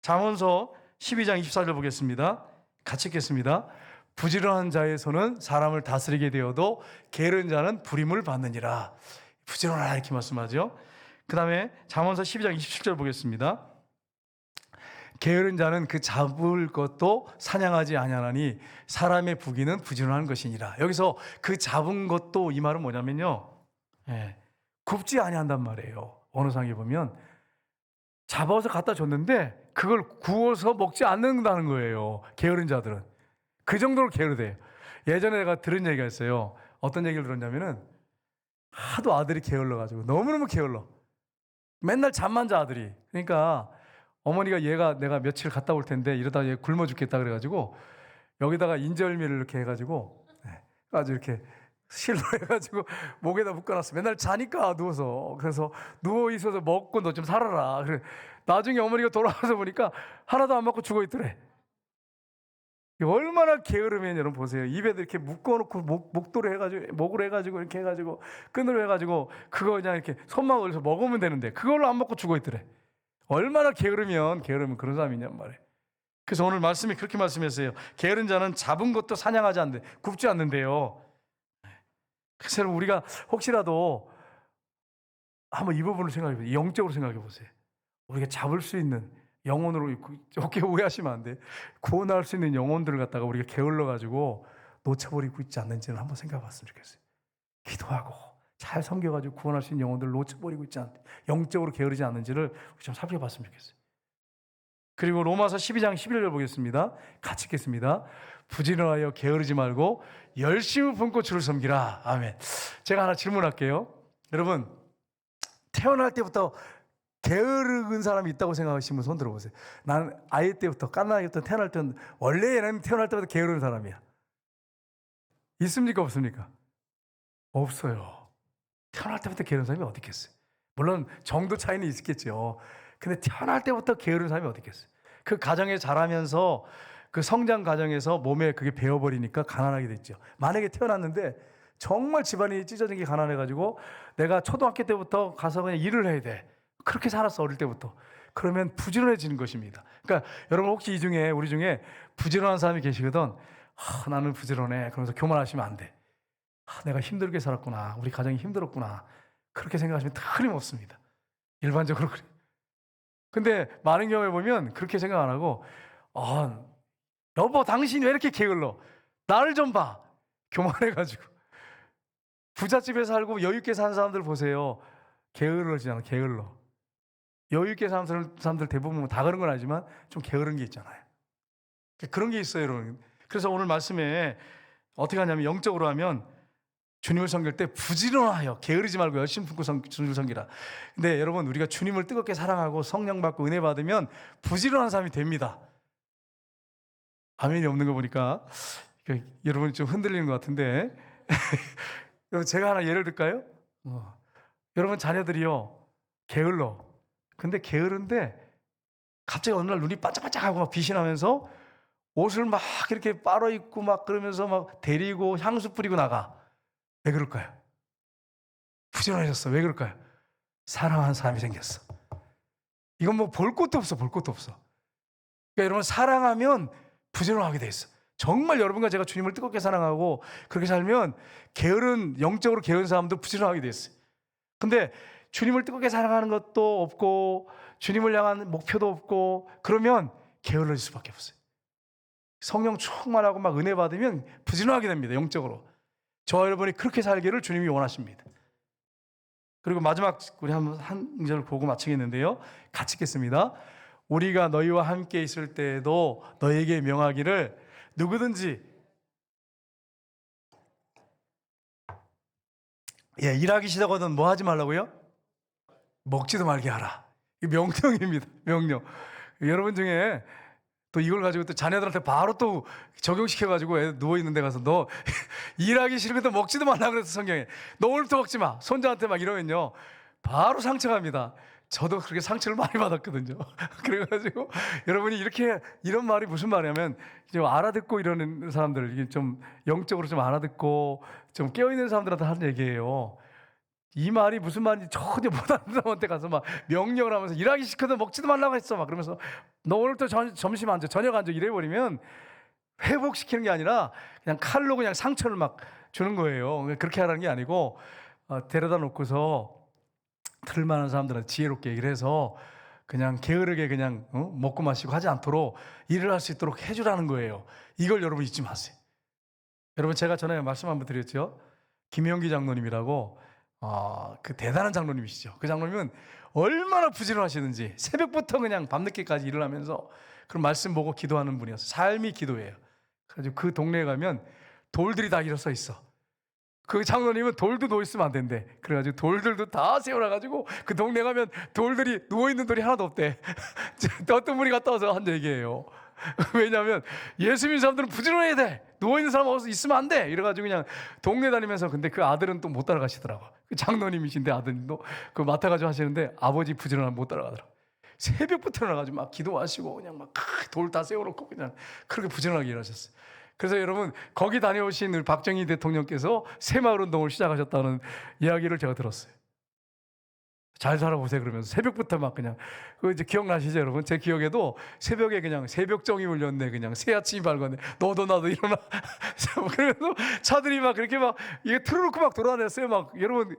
잠언서 12장 24절 보겠습니다. 같이 읽겠습니다. 부지런한 자의 손은 사람을 다스리게 되어도 게으른 자는 부림을 받느니라. 부지런하라 이렇게 말씀하죠. 그 다음에 잠언서 12장 27절 보겠습니다. 게으른 자는 그 잡을 것도 사냥하지 아니하나니 사람의 부귀는 부지런한 것이니라. 여기서 그 잡은 것도, 이 말은 뭐냐면요, 굽지 아니한단 말이에요. 언어상에 보면 잡아서 갖다 줬는데 그걸 구워서 먹지 않는다는 거예요. 게으른 자들은 그 정도로 게으르대요. 예전에 내가 들은 얘기가 있어요. 어떤 얘기를 들었냐면은 하도 아들이 게을러가지고 너무너무 게을러. 맨날 잠만 자 아들이. 그러니까 어머니가 내가 며칠 갔다 올 텐데 이러다 얘 굶어 죽겠다 그래가지고 여기다가 인절미를 이렇게 해가지고 아주 이렇게 실로 해가지고 목에다 묶어놨어. 맨날 자니까 누워서. 그래서 누워 있어서 먹고 너 좀 살아라. 그래. 나중에 어머니가 돌아와서 보니까 하나도 안 먹고 죽어 있더래. 얼마나 게으르면 여러분 보세요. 입에도 이렇게 묶어놓고 목도로 해가지고 목으로 해가지고 이렇게 해가지고 끈으로 해가지고 그거 그냥 이렇게 손만 올려서 먹으면 되는데 그걸로 안 먹고 죽어 있더래. 얼마나 게으르면 그런 사람이냔 말이에요. 그래서 오늘 말씀이 그렇게 말씀했어요. 게으른 자는 잡은 것도 사냥하지 않는데 굽지 않는데요. 그래서 여러분 우리가 혹시라도 한번 이 부분을 생각해 보세요. 영적으로 생각해 보세요. 우리가 잡을 수 있는 영혼으로 좋게 오해하시면 안 돼. 구원할 수 있는 영혼들을 갖다가 우리가 게을러 가지고 놓쳐버리고 있지 않는지는 한번 생각해봤으면 좋겠어요. 기도하고 잘 섬겨가지고 구원할 수 있는 영혼들을 놓쳐버리고 있지 않는지, 영적으로 게으르지 않는지를 좀 살펴봤으면 좋겠어요. 그리고 로마서 12장 11절 보겠습니다. 같이 읽겠습니다. 부지런하여 게으르지 말고 열심히 품고 주를 섬기라. 아멘. 제가 하나 질문할게요. 여러분 태어날 때부터 게으른 사람이 있다고 생각하시면 손 들어보세요. 나는 아이 때부터 깐나기부터 태어날 때는 원래 얘는 태어날 때부터 게으른 사람이야. 있습니까 없습니까? 없어요. 태어날 때부터 게으른 사람이 어디 있겠어요? 물론 정도 차이는 있겠죠. 근데 태어날 때부터 게으른 사람이 어디 있겠어요? 그 가정에 자라면서 그 성장 과정에서 몸에 그게 배어버리니까 가난하게 됐죠. 만약에 태어났는데 정말 집안이 찢어진 게 가난해가지고 내가 초등학교 때부터 가서 그냥 일을 해야 돼. 그렇게 살았어 어릴 때부터. 그러면 부지런해지는 것입니다. 그러니까 여러분 혹시 이 중에 우리 중에 부지런한 사람이 계시거든. 나는 부지런해. 그러면서 교만하시면 안 돼. 내가 힘들게 살았구나. 우리 가정이 힘들었구나. 그렇게 생각하시면 틀림없습니다. 일반적으로 그래. 근데 많은 경우에 보면 그렇게 생각 안 하고 여보 당신이 왜 이렇게 게을러? 나를 좀 봐. 교만해가지고. 부잣집에 살고 여유있게 사는 사람들 보세요. 게을러지잖아. 게을러. 여유있게 사는 사람들 대부분 다 그런 건 아니지만 좀 게으른 게 있잖아요. 그런 게 있어요 여러분. 그래서 오늘 말씀에 어떻게 하냐면 영적으로 하면 주님을 섬길 때 부지런하여 게으르지 말고 열심히 품고 주님을 섬기라. 근데 여러분 우리가 주님을 뜨겁게 사랑하고 성령 받고 은혜 받으면 부지런한 사람이 됩니다. 아멘이 없는 거 보니까 여러분이 좀 흔들리는 것 같은데 여러분 제가 하나 예를 들까요? 여러분 자녀들이요 게을러. 근데 게으른데 갑자기 어느 날 눈이 반짝반짝하고 막 빛이 나면서 옷을 막 이렇게 빨아 입고 막 그러면서 막 데리고 향수 뿌리고 나가. 왜 그럴까요? 부지런해졌어. 왜 그럴까요? 사랑하는 사람이 생겼어. 이건 뭐 볼 것도 없어. 볼 것도 없어. 그러니까 여러분 사랑하면 부지런하게 돼 있어. 정말 여러분과 제가 주님을 뜨겁게 사랑하고 그렇게 살면 영적으로 게으른 사람도 부지런하게 돼 있어요. 근데 주님을 뜨겁게 사랑하는 것도 없고 주님을 향한 목표도 없고 그러면 게을러질 수밖에 없어요. 성령 충만하고 막 은혜 받으면 부지런하게 됩니다. 영적으로. 저와 여러분이 그렇게 살기를 주님이 원하십니다. 그리고 마지막 우리 한 구절을 보고 마치겠는데요. 같이 읽겠습니다. 우리가 너희와 함께 있을 때에도 너희에게 명하기를 누구든지 일하기 시작하든 뭐 하지 말라고요? 먹지도 말게 하라. 이 명령입니다. 명령. 여러분 중에 또 이걸 가지고 또 자녀들한테 바로 또 적용시켜가지고 애 누워있는 데 가서 너 일하기 싫으면 먹지도 말라 그래서 성경에 너 오늘부터 먹지 마. 손자한테 막 이러면요. 바로 상처갑니다. 저도 그렇게 상처를 많이 받았거든요. 그래가지고 여러분이 이런 말이 무슨 말이냐면 좀 알아듣고 이러는 사람들, 이게 좀 영적으로 좀 알아듣고 좀 깨어있는 사람들한테 하는 얘기예요. 이 말이 무슨 말인지 전혀 못하는 사람한테 가서 막 명령을 하면서 일하기 싫거든 먹지도 말라고 했어 막 그러면서 너 오늘부터 점심 안 줘, 저녁 안 줘 이래버리면 회복시키는 게 아니라 그냥 칼로 그냥 상처를 막 주는 거예요. 그렇게 하라는 게 아니고 데려다 놓고서 들만한 사람들한테 지혜롭게 얘기를 해서 그냥 게으르게 그냥 먹고 마시고 하지 않도록 일을 할 수 있도록 해주라는 거예요. 이걸 여러분 잊지 마세요. 여러분 제가 전에 말씀 한번 드렸죠. 김영기 장로님이라고 그 대단한 장로님이시죠. 그 장로님은 얼마나 부지런하시는지 새벽부터 그냥 밤늦게까지 일을 하면서 그런 말씀 보고 기도하는 분이었어요. 삶이 기도예요. 그래서 그 동네에 가면 돌들이 다 일어서 있어. 그 장로님은 돌도 누워있으면 안 된대. 그래가지고 돌들도 다 세워놔가지고 그 동네 가면 돌들이 누워있는 돌이 하나도 없대. 어떤 분이 갔다 와서 한 얘기예요. 왜냐하면 예수 믿는 사람들은 부지런해야 돼. 누워있는 사람 어디서 있으면 안 돼. 이래가지고 그냥 동네 다니면서, 근데 그 아들은 또 못 따라가시더라고. 그 장로님이신데 아드님도 그 맡아가지고 하시는데 아버지 부지런하면 못 따라가더라고. 새벽부터 일어나가지고 막 기도하시고 그냥 막 돌 다 세워놓고 그냥 그렇게 부지런하게 일하셨어요. 그래서 여러분, 거기 다녀오신 우리 박정희 대통령께서 새마을운동을 시작하셨다는 이야기를 제가 들었어요. 잘 살아보세요 그러면서 새벽부터 막 그냥, 그 이제 기억나시죠 여러분? 제 기억에도 새벽에 그냥 새벽정이 울렸네, 그냥 새 아침이 밝았네, 너도 나도 일어나. 그러면서 차들이 막 그렇게 막 이게 틀어놓고 막 돌아다녔어요. 막 여러분,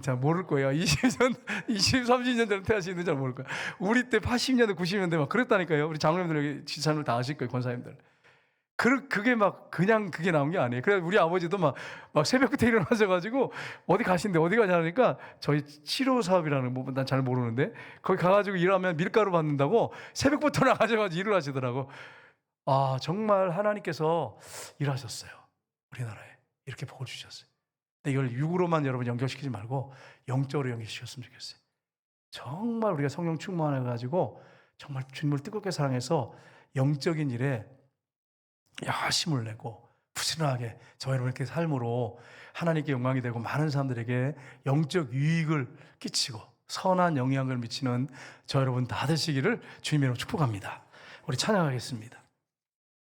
잘 모를 거예요. 20년, 20, 30년 전에 태어나시는 잘 모를 거예요. 우리 때 80년대, 90년대 막 그랬다니까요. 우리 장로님들 지참을 다 아실 거예요, 권사님들. 그게 막 그냥 그게 나온 게 아니에요. 그래서 우리 아버지도 막 새벽부터 일어나셔가지고 어디 가신데, 어디 가냐 하니까 저희 치료 사업이라는 뭐 난 잘 모르는데 거기 가가지고 일하면 밀가루 받는다고 새벽부터 나가셔가지고 일을 하시더라고. 아, 정말 하나님께서 일하셨어요. 우리나라에 이렇게 복을 주셨어요. 근데 이걸 육으로만 여러분 연결시키지 말고 영적으로 연결시켰으면 좋겠어요. 정말 우리가 성령 충만해가지고 정말 주님을 뜨겁게 사랑해서 영적인 일에 힘을 내고 부지런하게 저와 여러분 이렇게 삶으로 하나님께 영광이 되고 많은 사람들에게 영적 유익을 끼치고 선한 영향을 미치는 저 여러분 다 되시기를 주님의 이름으로 축복합니다. 우리 찬양하겠습니다.